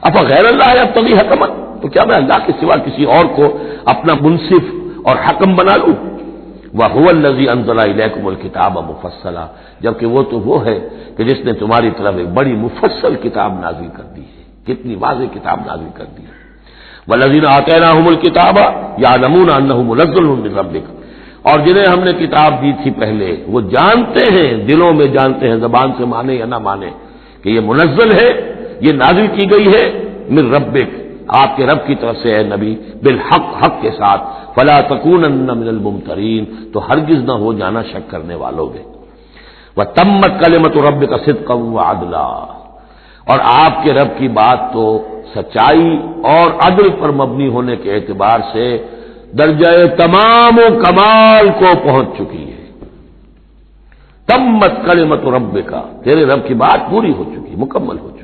أَفَغَيْرَ اللَّهِ أَبْتَغِي حَكَمًا، تو کیا میں اللہ کے سوا کسی اور کو اپنا منصف اور حکم بنا لوں؟ وَهُوَ الَّذِي أَنزَلَ إِلَيْكُمُ الْكِتَابَ مُفَصَّلًا، جبکہ وہ تو وہ ہے کہ جس نے تمہاری طرف ایک بڑی مفصل کتاب نازل کر دی ہے، کتنی واضح کتاب نازل کر دی ہے۔ وَالَّذِينَ آتَيْنَاهُمُ الْكِتَابَ يَعْلَمُونَ أَنَّهُ مُنَزَّلٌ مِّن رَّبِّكَ، اور جنہیں ہم نے کتاب دی تھی پہلے، وہ جانتے ہیں، دلوں میں جانتے ہیں، زبان سے مانے یا نہ مانے، کہ یہ منزل ہے، یہ نازل کی گئی ہے من ربک، آپ کے رب کی طرف سے ہے نبی، بالحق، حق کے ساتھ، فلا تکونن من الممترین، تو ہرگز نہ ہو جانا شک کرنے والوں میں۔ وتمت کلمۃ ربک صدقا وعدلا، اور آپ کے رب کی بات تو سچائی اور عدل پر مبنی ہونے کے اعتبار سے درجہ تمام و کمال کو پہنچ چکی ہے۔ تمت کلمۃ ربک، تیرے رب کی بات پوری ہو چکی، مکمل ہو چکی۔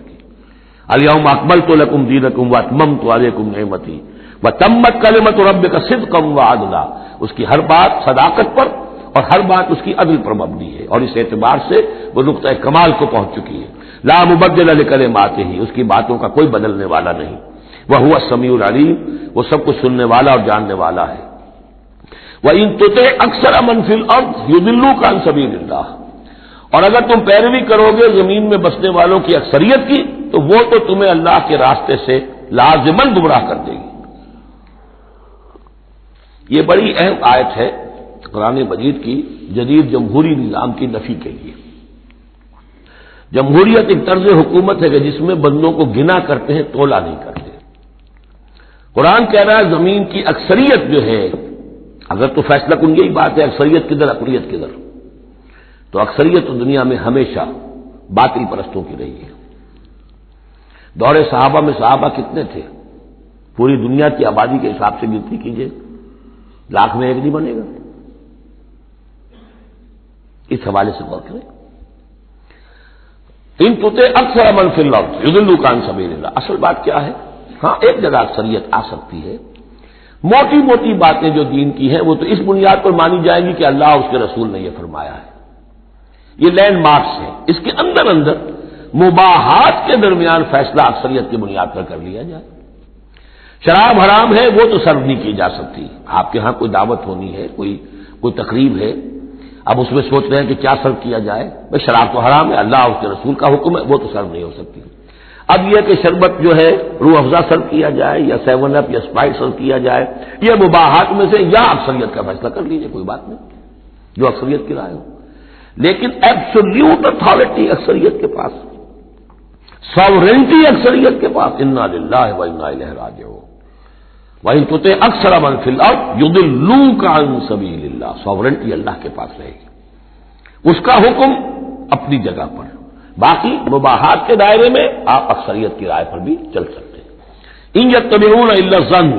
الیوم اکملت لکم دینکم واتممت علیکم نعمتی وتمت کلمۃ ربک صدقا وعدلا، اس کی ہر بات صداقت پر اور ہر بات اس کی عدل پر مبنی ہے، اور اس اعتبار سے وہ نقطۂ کمال کو پہنچ چکی ہے۔ لا مبدل لکلماتہ، اس کی باتوں کا کوئی بدلنے والا نہیں۔ وہو السمیع العلیم، وہ سب کچھ سننے والا اور جاننے والا ہے۔ وَإِن تُطِعْ أَكْثَرَ مَنْ فِي الْأَرْضِ يُضِلُّوكَ عَنْ سَبِيلِ اللَّهِ، اور اگر تم پیروی کرو گے زمین میں بسنے والوں کی اکثریت کی، تو وہ تو تمہیں اللہ کے راستے سے لازماً گمراہ کر دے گی۔ یہ بڑی اہم آیت ہے قرآن مجید کی جدید جمہوری نظام کی نفی کے لیے۔ جمہوریت ایک طرز حکومت ہے کہ جس میں بندوں کو گنا کرتے ہیں، تولا نہیں کرتے۔ قرآن کہہ رہا ہے زمین کی اکثریت جو ہے، اگر تو فیصلہ کن یہی بات ہے اکثریت کدھر اقلیت کدھر، تو اکثریت تو دنیا میں ہمیشہ باطل پرستوں کی رہی ہے۔ دور صحابہ میں صحابہ کتنے تھے؟ پوری دنیا کی آبادی کے حساب سے گنتی کیجئے، لاکھ میں ایک نہیں بنے گا۔ اس حوالے سے غور کریں۔ ان تُطِعْ أَكْثَرَ مَنْ فِي الْأَرْضِ يُضِلُّوكَ عَنْ سَبِيلِ اللَّهِ، اصل بات کیا ہے؟ ہاں ایک جگہ اکثریت آ سکتی ہے، موٹی موٹی باتیں جو دین کی ہیں وہ تو اس بنیاد پر مانی جائیں گی کہ اللہ اس کے رسول نے یہ فرمایا ہے، یہ لینڈ مارکس ہے۔ اس کے اندر اندر مباحات کے درمیان فیصلہ اکثریت کی بنیاد پر کر لیا جائے۔ شراب حرام ہے وہ تو سرو نہیں کی جا سکتی. آپ کے ہاں کوئی دعوت ہونی ہے, کوئی تقریب ہے, اب اس میں سوچ رہے ہیں کہ کیا سرو کیا جائے, بھائی شراب تو حرام ہے, اللہ اور اس کے رسول کا حکم ہے, وہ تو سرو نہیں ہو سکتی. اب یہ کہ شربت جو ہے روح افزا سرو کیا جائے یا 7 اپ یا اسپرائٹ سرو کیا جائے, یہ مباحات میں سے یا اکثریت کا فیصلہ کر لیجیے, کوئی بات نہیں, جو اکثریت کی رائے ہو. لیکن ایبسولوٹ اتھارٹی اکثریت کے پاس, ساورنٹی اکثریت کے پاس, انا للہ و انا الیہ راجعون. وَإِن تُطِعْ أَكْثَرَ مَن فِي الْأَرْضِ يُضِلُّوكَ عَن سَبِيلِ اللَّهِ. ساورنٹی اللہ کے پاس رہے گی, اس کا حکم اپنی جگہ پر. باقی مباحات کے دائرے میں آپ اکثریت کی رائے پر بھی چل سکتے ہیں. إِن يَتَّبِعُونَ إِلَّا الظَّنَّ,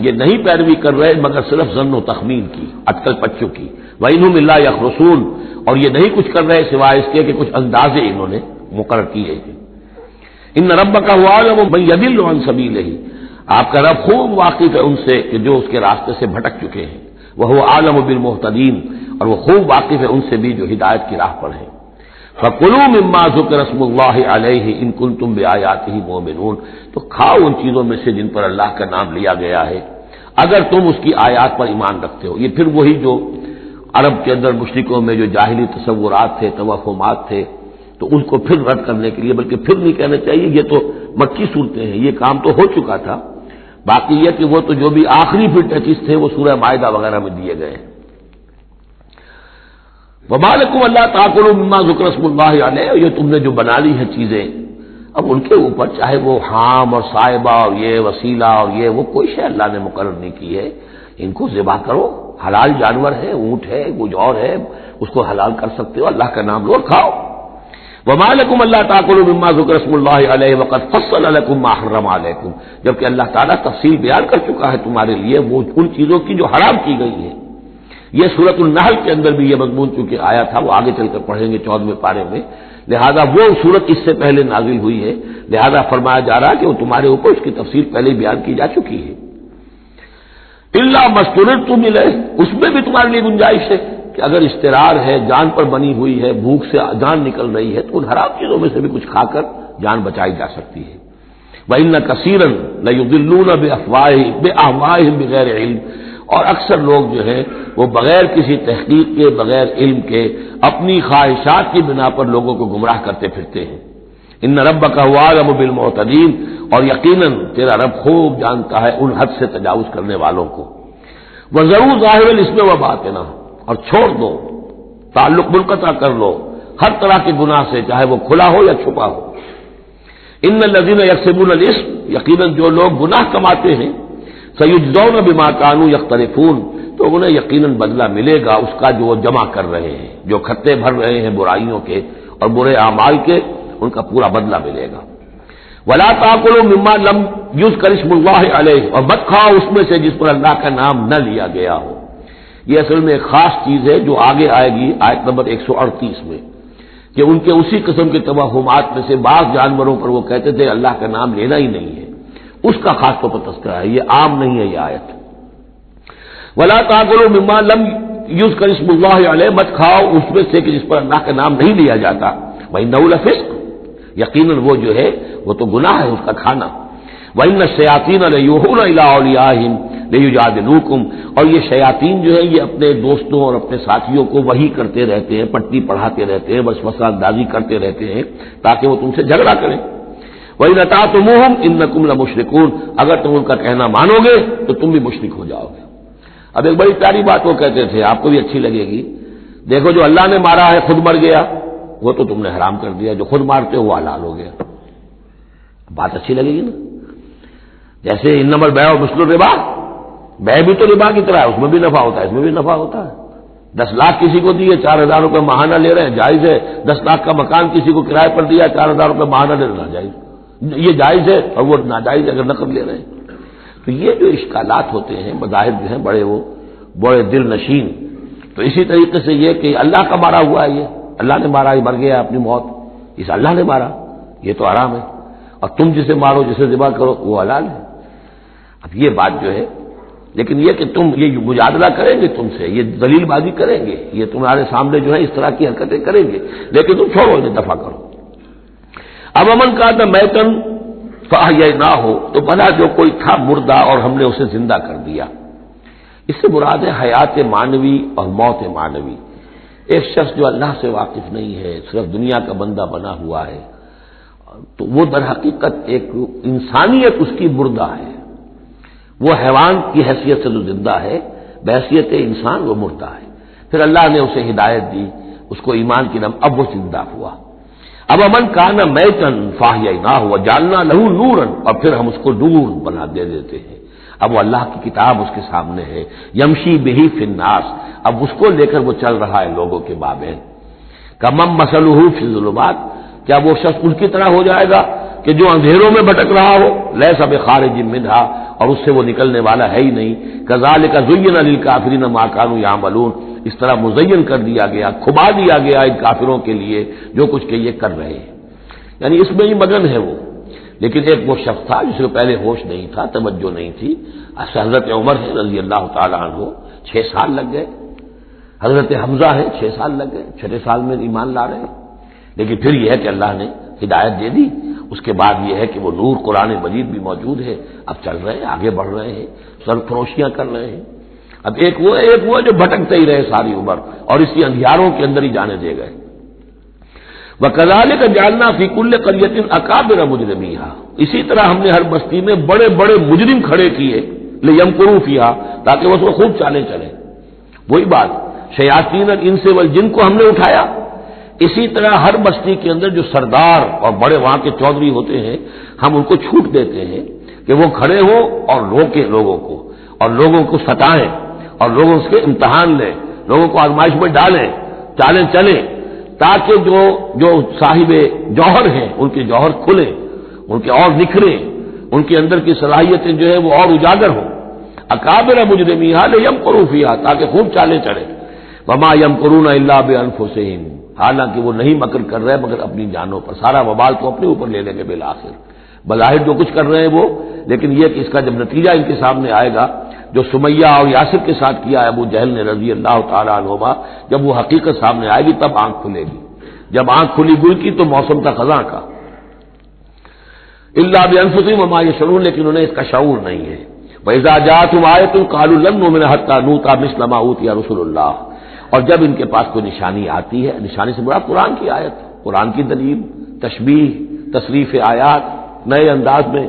یہ نہیں پیروی کر رہے مگر صرف ظن و تخمین کی, اٹکل پچوں کی. وَإِنْ هُمْ إِلَّا يَخْرُصُونَ, اور یہ نہیں کچھ کر رہے سوائے اس کے کہ کچھ اندازے انہوں نے مقرر کیے ہیں. إِنَّ رَبَّكَ هُوَ أَعْلَمُ بِمَن يَضِلُّ عَن سَبِيلِهِ, آپ کا رب خوب واقف ہے ان سے کہ جو اس کے راستے سے بھٹک چکے ہیں. وَهُوَ أَعْلَمُ بِالْمُهْتَدِينَ, اور وہ خوب واقف ہے ان سے بھی جو ہدایت کی راہ پر ہیں. فَكُلُوا مِمَّا ذُكِرَ اسْمُ اللَّهِ عَلَيْهِ إِن كُنتُم بِآيَاتِهِ مُؤْمِنُونَ, تو کھاؤ ان چیزوں میں سے جن پر اللہ کا نام لیا گیا ہے اگر تم اس کی آیات پر ایمان رکھتے ہو. یہ پھر وہی جو عرب کے اندر مشرکوں میں جو جاہلی تصورات تھے, توہمات تھے, تو ان کو پھر رد کرنے کے لیے, بلکہ پھر نہیں کہنا چاہیے, یہ تو مکی صورتیں ہیں, یہ کام تو ہو چکا تھا. باقی یہ کہ وہ تو جو بھی آخری پھر ٹچز تھے وہ سورہ مائدہ وغیرہ میں دیے گئے. وَمَا لَكُمْ أَلَّا تَأْكُلُوا مِمَّا ذُكِرَ اسْمُ اللَّهِ عَلَيْهِ, یہ تم نے جو بنا لی ہے چیزیں, اب ان کے اوپر چاہے وہ حام اور صائبہ اور یہ وسیلہ اور یہ وہ کوئی شے اللہ نے مقرر نہیں کی ہے, ان کو ذبح کرو. حلال جانور ہے, اونٹ ہے, کچھ اور ہے, اس کو حلال کر سکتے ہو, اللہ کا نام لو کھاؤ. وَمَا لَكُمْ أَلَّا تَأْكُلُوا مِمَّا ذُكِرَ اسْمُ اللَّهِ عَلَيْهِ وَقَدْ فَصَّلَ لَكُم مَّا حَرَّمَ عَلَيْكُمْ, جبکہ اللہ تعالیٰ تفصیل بیان کر چکا ہے تمہارے لیے وہ ان چیزوں کی جو حرام کی گئی ہیں. یہ سورۃ النحل کے اندر بھی یہ مضمون چونکہ آیا تھا, وہ آگے چل کر پڑھیں گے 14ویں پارے میں, لہذا وہ سورت اس سے پہلے نازل ہوئی ہے, لہذا فرمایا جا رہا ہے کہ وہ تمہارے اوپر اس کی تفصیل پہلے بیان کی جا چکی ہے. الا ما اضطررتم الیہ, اس میں بھی تمہارے لیے گنجائش ہے کہ اگر اضطرار ہے, جان پر بنی ہوئی ہے, بھوک سے جان نکل رہی ہے, تو ان حرام چیزوں میں سے بھی کچھ کھا کر جان بچائی جا سکتی ہے. وَإِنَّ كَثِيرًا لَيُضِلُّونَ بِأَهْوَائِهِمْ بِغَيْرِ عِلْمٍ, اور اکثر لوگ جو ہے وہ بغیر کسی تحقیق کے, بغیر علم کے, اپنی خواہشات کی بنا پر لوگوں کو گمراہ کرتے پھرتے ہیں. ان ربک هو اعلم بالمعتدین, اور یقیناً تیرا رب خوب جانتا ہے ان حد سے تجاوز کرنے والوں کو. وَذَرُوا ظَاهِرَ الْإِثْمِ وَبَاطِنَهُ, اور چھوڑ دو, تعلق منقطع کر لو ہر طرح کے گناہ سے, چاہے وہ کھلا ہو یا چھپا ہو. ان الذين يكسبون الاثم, یقیناً جو لوگ گناہ کماتے ہیں, سيجزون بما كانوا يقترفون, تو انہیں یقیناً بدلہ ملے گا اس کا جو وہ جمع کر رہے ہیں, جو کھتے بھر رہے ہیں برائیوں کے اور برے اعمال کے, ان کا پورا بدلہ ملے گا. ولا تاكلوا مما لم يذكر اسم الله عليه, اور مت کھاؤ اس میں سے جس پر اللہ کا نام نہ لیا گیا ہو. یہ اصل میں ایک خاص چیز ہے جو آگے آئے گی آیت نمبر 138 میں, کہ ان کے اسی قسم کے توہمات میں سے بعض جانوروں پر وہ کہتے تھے اللہ کا نام لینا ہی نہیں ہے, اس کا خاص طور پر تذکرہ ہے, یہ عام نہیں ہے یہ آیت. ولا تاكلوا مما لم يذكر اسم الله عليه, مت کھاؤ اس میں سے کہ جس پر اللہ کا نام نہیں لیا جاتا. وَإِنَّهُ لَفِسْقٌ, یقیناً وہ جو ہے وہ تو گناہ ہے اس کا کھانا. وَإِنَّ الشَّيَاطِينَ لَيُوحُونَ إِلَىٰ أَوْلِيَائِهِمْ لِيُجَادِلُوكُمْ, اور یہ شیاطین جو ہے یہ اپنے دوستوں اور اپنے ساتھیوں کو وحی کرتے رہتے ہیں, پٹی پڑھاتے رہتے ہیں, وسوسہ اندازی کرتے رہتے ہیں تاکہ وہ تم سے جھگڑا کریں. وَإِنْ أَطَعْتُمُوهُمْ إِنَّكُمْ لَمُشْرِكُونَ, اگر تم ان کا کہنا مانو گے تو تم بھی مشرک ہو جاؤ گے. اب ایک بڑی پیاری بات وہ کہتے تھے, آپ کو بھی اچھی لگے گی, دیکھو جو اللہ نے مارا ہے خود مر گیا, وہ تو تم نے حرام کر دیا, جو خود مارتے ہو وہ حلال ہو گیا. بات اچھی لگے گی نا. جیسے انما البیع مثل الربا, بیع بھی تو ربا کی طرح ہے, اس میں بھی نفع ہوتا ہے, اس میں بھی نفع ہوتا ہے. 10 لاکھ کسی کو دیے 4,000 روپے ماہانہ لے رہے ہیں, جائز ہے. 10 لاکھ کا مکان کسی کو کرائے پر دیا 4,000 روپے ماہانہ لے رہے ہیں, جائز. یہ جائز ہے اور وہ ناجائز اگر نقد لے رہے ہیں. تو یہ جو اشکالات ہوتے ہیں بظاہر جو ہیں بڑے دل نشین, تو اسی طریقے سے یہ کہ اللہ کا مارا ہوا ہے, یہ اللہ نے مارا, یہ مر گیا اپنی موت, اس اللہ نے مارا, یہ تو حرام ہے. اور تم جسے مارو جسے ذبح کرو وہ حلال ہے. اب یہ بات جو ہے, لیکن یہ کہ تم یہ مجادلہ کریں گے تم سے, یہ دلیل بازی کریں گے, یہ تمہارے سامنے جو ہے اس طرح کی حرکتیں کریں گے, لیکن تم چھوڑو انہیں, دفع کرو. اب امن کا تھا میتن فأحییناہ تو بنا جو کوئی تھا مردہ اور ہم نے اسے زندہ کر دیا. اس سے مراد ہے حیات معنوی اور موت معنوی. ایک شخص جو اللہ سے واقف نہیں ہے، صرف دنیا کا بندہ بنا ہوا ہے، تو وہ در حقیقت ایک انسانیت اس کی مردہ ہے. وہ حیوان کی حیثیت سے جو زندہ ہے، بحیثیت انسان وہ مردہ ہے. پھر اللہ نے اسے ہدایت دی، اس کو ایمان کی نام، اب وہ زندہ ہوا. اب امن کانا میتن فاحییناہ وجعلنا لہ نورا، اور پھر ہم اس کو نور بنا دے دیتے ہیں. اب وہ اللہ کی کتاب اس کے سامنے ہے، یمشی بہ فی الناس، اب اس کو لے کر وہ چل رہا ہے لوگوں کے مابین. کمم مثلہ فی الظلمات، کیا وہ شخص ان کی طرح ہو جائے گا کہ جو اندھیروں میں بھٹک رہا ہو، لیس بخارج منہا، اور اس سے وہ نکلنے والا ہے ہی نہیں. کذالک زین للکافرین ما کانوا یعملون، اس طرح مزین کر دیا گیا، کھبا دیا گیا ان کافروں کے لیے جو کچھ کہ یہ کر رہے ہیں. یعنی اس میں ہی مگن ہے وہ. لیکن ایک وہ شخص تھا جس کو پہلے ہوش نہیں تھا، توجہ نہیں تھی. حضرت عمر ہے رضی اللہ تعالیٰ عنہ، 6 سال لگ گئے. حضرت حمزہ ہے 6 سال لگ گئے، 6 سال میں ایمان لا رہے ہیں. لیکن پھر یہ ہے کہ اللہ نے ہدایت دے دی. اس کے بعد یہ ہے کہ وہ نور قرآن مجید بھی موجود ہے. اب چل رہے ہیں، آگے بڑھ رہے ہیں، سرفروشیاں کر رہے ہیں. اب ایک وہ ہے جو بھٹکتے ہی رہے ساری عمر اور اسی اندھیاروں کے اندر ہی جانے دے گئے. وَكَذَلِكَ جَعَلْنَا فِي كُلِّ قَرْيَةٍ أَكَابِرَ مُجْرِمِيهَا، اسی طرح ہم نے ہر بستی میں بڑے بڑے مجرم کھڑے کیے، لِيَمْكُرُوا فِيهَا، تاکہ وہ اس کو خوب چالیں چلیں. وہی بات، شیاطین الانس والجن کو ہم نے اٹھایا. اسی طرح ہر بستی کے اندر جو سردار اور بڑے وہاں کے چودھری ہوتے ہیں، ہم ان کو چھوٹ دیتے ہیں کہ وہ کھڑے ہوں اور روکیں لوگوں کو، اور لوگوں کو ستائیں، اور لوگوں سے امتحان لیں، لوگوں کو آزمائش میں ڈالیں، چالیں چلیں، تاکہ جو صاحب جوہر ہیں ان کے جوہر کھلیں، ان کے اور نکھریں، ان کے اندر کی صلاحیتیں جو ہے وہ اور اجاگر ہوں. اکابر مجرمیہا لیمکروا فیہا، تاکہ خوب چالیں چلیں. وما یمکرون الا بانفسہم، حالانکہ وہ نہیں مکر کر رہے مگر اپنی جانوں پر. سارا وبال تو اپنے اوپر لے لیں گے بالآخر. بظاہر جو کچھ کر رہے ہیں وہ، لیکن یہ کہ اس کا جب نتیجہ ان کے سامنے آئے گا، جو سمیہ اور یاسر کے ساتھ کیا ابو جہل نے رضی اللہ تعالیٰ عنہما، جب وہ حقیقت سامنے آئے گی تب آنکھ کھلے گی. جب آنکھ کھلی گل کی تو موسم تھا خزاں کا. الا بانفسہم وما یشعرون، لیکن انہیں اس کا شعور نہیں ہے. وَإِذَا جَاءَتْهُمْ آیَةٌ قَالُوا لَن نُؤْمِنَ حَتَّىٰ نُؤْتَىٰ مِثْلَ مَا أُوتِیَ رُسُلُ اللَّهِ، اور جب ان کے پاس کوئی نشانی آتی ہے، نشانی سے مراد قرآن کی آیت، قرآن کی دلیل، تشبیہ، تصریف آیات نئے انداز میں،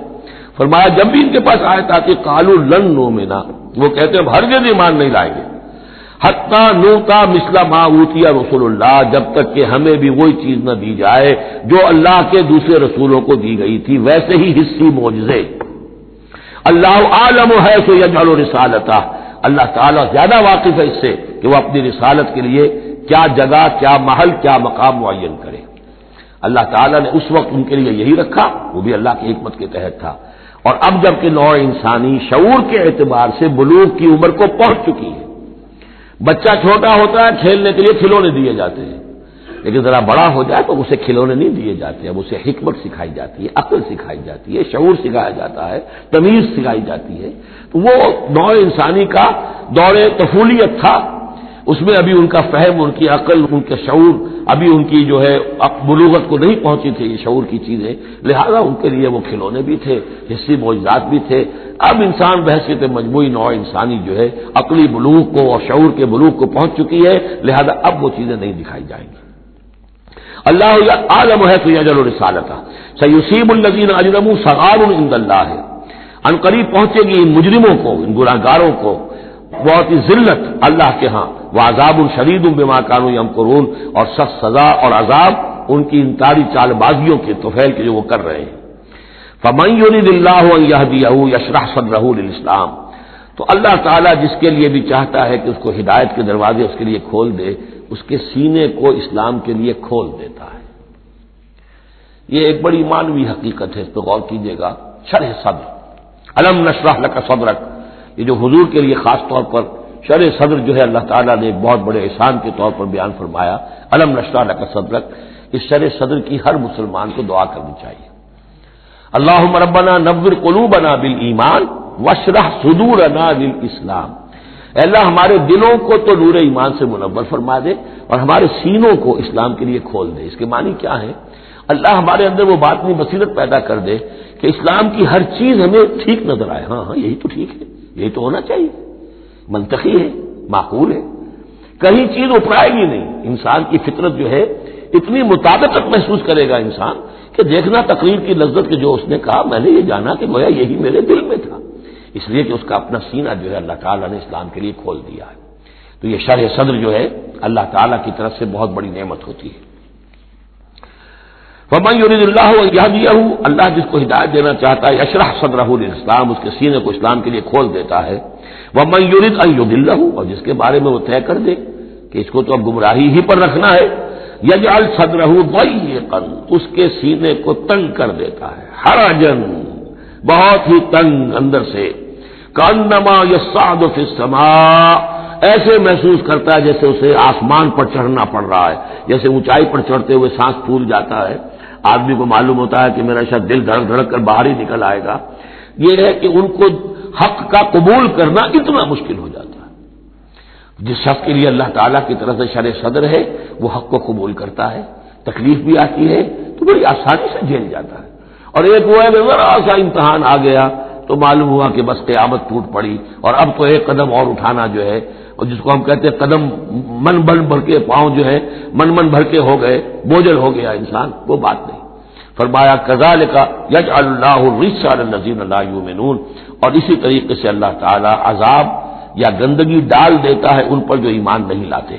فرمایا جب بھی ان کے پاس آیت آتی قالوا لن نؤمن، وہ کہتے ہیں ہرگز ایمان نہیں لائیں گے، حتیٰ نؤتیٰ مثل ما اوتی رسول اللہ، جب تک کہ ہمیں بھی وہی چیز نہ دی جائے جو اللہ کے دوسرے رسولوں کو دی گئی تھی، ویسے ہی حصی معجزے. اللہ عالم حیث یجعل رسالتہ، اللہ تعالیٰ زیادہ واقف ہے اس سے کہ وہ اپنی رسالت کے لیے کیا جگہ، کیا محل، کیا مقام معین کرے. اللہ تعالیٰ نے اس وقت ان کے لیے یہی رکھا، وہ بھی اللہ کی حکمت کے تحت تھا. اور اب جب کہ نوع انسانی شعور کے اعتبار سے بلوغ کی عمر کو پہنچ چکی ہے، بچہ چھوٹا ہوتا ہے کھیلنے کے لیے کھلونے دیے جاتے ہیں، لیکن ذرا بڑا ہو جائے تو اسے کھلونے نہیں دیے جاتے، اب اسے حکمت سکھائی جاتی ہے، عقل سکھائی جاتی ہے، شعور سکھایا جاتا ہے، تمیز سکھائی جاتی ہے. تو وہ نوع انسانی کا دور طفولیت تھا، اس میں ابھی ان کا فہم، ان کی عقل، ان کا شعور ابھی ان کی جو ہے بلوغت کو نہیں پہنچی تھی یہ شعور کی چیزیں، لہذا ان کے لیے وہ کھلونے بھی تھے، حصی معجزات بھی تھے. اب انسان بحثیت مجموعی نوع انسانی جو ہے عقلی بلوغ کو اور شعور کے بلوغ کو پہنچ چکی ہے، لہذا اب وہ چیزیں نہیں دکھائی جائیں گی. اللہ عالم ہے تو یجعل رسالتہ سیصیب الذین اجرموا صغار عند اللہ، ان قریب پہنچے گی ان مجرموں کو، ان گناہگاروں کو بہت ہی ذلت اللہ کے ہاں، وعذاب شدید بما کانوا یمکرون، اور سخت سزا اور عذاب ان کی انکاری چال بازیوں کے طفیل کے جو وہ کر رہے ہیں. فمن یرید اللہ ان یہدیہ یشرح صدرہ للاسلام، تو اللہ تعالیٰ جس کے لیے بھی چاہتا ہے کہ اس کو ہدایت کے دروازے اس کے لیے کھول دے، اس کے سینے کو اسلام کے لیے کھول دیتا ہے. یہ ایک بڑی معنوی حقیقت ہے، اس پہ غور کیجیے گا. شرح صدر، الم نشرح لک صدرک، یہ جو حضور کے لیے خاص طور پر شرح صدر جو ہے اللہ تعالیٰ نے ایک بہت بڑے احسان کے طور پر بیان فرمایا، الم نشرح لک صدرک. اس شرح صدر کی ہر مسلمان کو دعا کرنی چاہیے. اللہم ربنا نور قلوبنا بالایمان واشرح صدورنا للاسلام، اے اللہ ہمارے دلوں کو تو نور ایمان سے منور فرما دے اور ہمارے سینوں کو اسلام کے لیے کھول دے. اس کے معنی کیا ہے؟ اللہ ہمارے اندر وہ باطنی بصیرت پیدا کر دے کہ اسلام کی ہر چیز ہمیں ٹھیک نظر آئے، ہاں ہاں یہی تو ٹھیک ہے، یہی تو ہونا چاہیے، منطقی ہے، معقول ہے، کہیں چیز اپرائے گی نہیں۔ انسان کی فطرت جو ہے اتنی مطابقت محسوس کرے گا انسان کہ دیکھنا تقریر کی لذت کے جو اس نے کہا میں نے یہ جانا کہ گویا یہی میرے دل میں تھا، اس لیے کہ اس کا اپنا سینہ جو ہے اللہ تعالیٰ نے اسلام کے لیے کھول دیا ہے۔ تو یہ شرح صدر جو ہے اللہ تعالیٰ کی طرف سے بہت بڑی نعمت ہوتی ہے۔ فمن یرید اللہ ان یہدیہ، اللہ جس کو ہدایت دینا چاہتا ہے یشرح صدرہ للاسلام، اس کے سینے کو اسلام کے لیے کھول دیتا ہے۔ ومن یرید ان یضلہ، اور جس کے بارے میں وہ طے کر دے کہ اس کو تو اب گمراہی ہی پر رکھنا ہے، یجعل صدرہ ضیقا، اس کے سینے کو تنگ کر دیتا ہے، حرجا، بہت ہی تنگ اندر سے، کانما یصعد فی السماء، ایسے محسوس کرتا ہے جیسے اسے آسمان پر چڑھنا پڑ رہا ہے، جیسے اونچائی پر چڑھتے ہوئے سانس پھول جاتا ہے، آدمی کو معلوم ہوتا ہے کہ میرا شاید دل دھڑک دھڑک کر باہر ہی نکل آئے گا۔ یہ ہے کہ ان کو حق کا قبول کرنا اتنا مشکل ہو جاتا ہے۔ جس شخص کے لیے اللہ تعالیٰ کی طرف سے شرح صدر ہے وہ حق کو قبول کرتا ہے، تکلیف بھی آتی ہے تو بڑی آسانی سے جھیل جاتا ہے، اور ایک وہ ہے کہ ذرا سا امتحان آ گیا تو معلوم ہوا کہ بس قیامت ٹوٹ پڑی، اور اب تو ایک قدم اور اٹھانا جو ہے، اور جس کو ہم کہتے ہیں قدم من بھر کے، پاؤں جو ہے من بھر کے ہو گئے، بوجھل ہو گیا انسان، وہ بات نہیں۔ فرمایا کذالک یجعل اللہ الرجس علی الذین لا یؤمنون، اور اسی طریقے سے اللہ تعالی عذاب یا گندگی ڈال دیتا ہے ان پر جو ایمان نہیں لاتے۔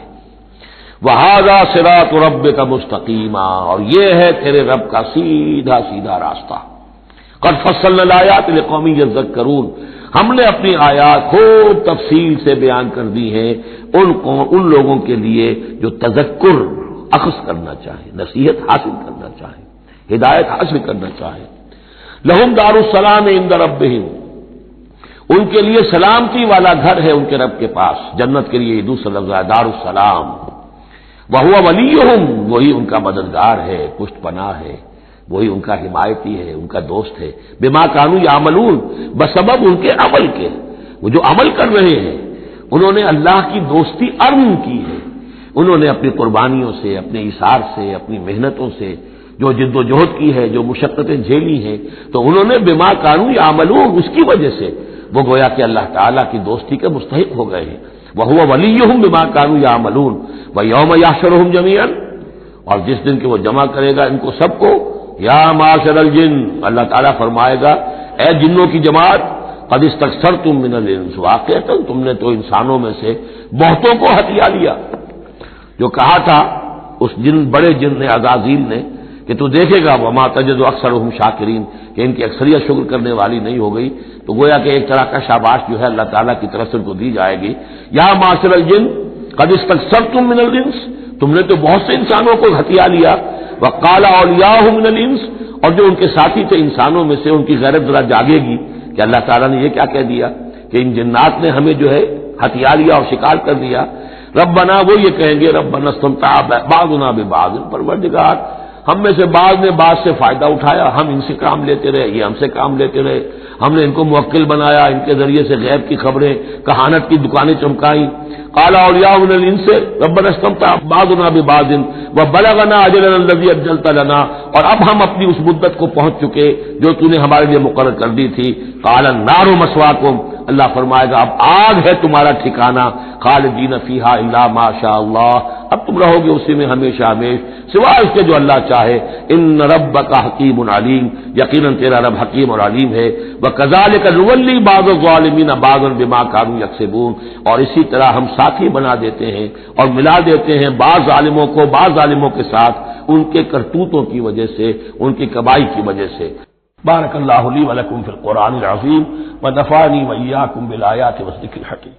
وَهَذَا صِرَاطُ رَبِّكَ مُسْتَقِيمًا، اور یہ ہے تیرے رب کا سیدھا سیدھا راستہ۔ قد فصلنا الآیات لقوم یذکرون، ہم نے اپنی آیات خوب تفصیل سے بیان کر دی ہیں ان لوگوں کے لیے جو تذکر اخذ کرنا چاہیں، نصیحت حاصل کرنا چاہیں، ہدایت حاصل کرنا چاہیں۔ لہم دار السلام عند ربہم، ان کے لیے سلامتی والا گھر ہے ان کے رب کے پاس، جنت کے لیے دوسرا لفظ ہے دار السلام۔ وہو ولیہم، وہی ان کا مددگار ہے، پشت پناہ ہے، وہی ان کا حمایتی ہے، ان کا دوست ہے۔ بما کانوا یعملون، بسبب ان کے عمل کے، وہ جو عمل کر رہے ہیں انہوں نے اللہ کی دوستی ارن کی ہے، انہوں نے اپنی قربانیوں سے، اپنے ایثار سے، اپنی محنتوں سے جو جد و جہد کی ہے، جو مشقتیں جھیلی ہیں، تو انہوں نے بما کانوا یعملون، اس کی وجہ سے وہ گویا کہ اللہ تعالیٰ کی دوستی کے مستحق ہو گئے ہیں۔ وَهُوَ وَلِيُّهُم بِمَا كَانُوا يَعْمَلُونَ وَيَوْمَ يَحْشُرُهُمْ جَمِيعًا، اور جس دن کہ وہ جمع کرے گا ان کو سب کو، یا معاشر الجن، اللہ تعالیٰ فرمائے گا اے جنوں کی جماعت، قد استکثرتم من الانس، واقعتا تم نے تو انسانوں میں سے بہتوں کو ہتھیا لیا۔ جو کہا تھا اس بڑے جن نے، عزازیل نے، کہ تو دیکھے گا وما تجد اکثرهم شاکرین، کہ ان کی اکثریت شکر کرنے والی نہیں ہو گئی، تو گویا کہ ایک طرح کا شاباش جو ہے اللہ تعالیٰ کی طرف سے ان کو دی جائے گی۔ یا معاشر الجن قد استکثرتم من الانس، تم نے تو بہت سے انسانوں کو ہتھیا لیا۔ وقال اولیاؤہم من الانس، اور جو ان کے ساتھی تھے انسانوں میں سے، ان کی غیرت ذرا جاگے گی کہ اللہ تعالیٰ نے یہ کیا کہہ دیا کہ ان جنات نے ہمیں جو ہے ہتھیا لیا اور شکار کر دیا۔ ربنا، وہ یہ کہیں گے ربنا استمتع بعضنا ببعض، پروردگار ہم میں سے بعض نے بعض سے فائدہ اٹھایا، ہم ان سے کام لیتے رہے، یہ ہم سے کام لیتے رہے، ہم نے ان کو موکل بنایا، ان کے ذریعے سے غیب کی خبریں، کہانت کی دکانیں چمکائیں۔ قال اولیاء من الانس ربنا استمتع بعضنا ببعض وبلغنا اجلنا الذي اجلت لنا، اور اب ہم اپنی اس مدت کو پہنچ چکے جو تو نے ہمارے لیے مقرر کر دی تھی۔ قال النار مسواکم، اللہ فرمائے گا اب آگ ہے تمہارا ٹھکانہ، خالدین فیہا الا ما شاء اللہ، اب تم رہو گے اسی میں ہمیشہ ہمیش سوائے اس کے جو اللہ چاہے۔ ان ربک حکیم علیم، یقیناً تیرا رب حکیم اور علیم ہے۔ وکذالک نولی بعض الظالمین بعضا بما كانوا یکسبون، اور اسی طرح ہم ساتھی بنا دیتے ہیں اور ملا دیتے ہیں بعض ظالموں کو بعض ظالموں کے ساتھ ان کے کرتوتوں کی وجہ سے، ان کی کبائی کی وجہ سے۔ بارک اللہ لی ولکم فی القرآن العظیم ونفعنی وإیاکم بالآیات والذکر الحکیم۔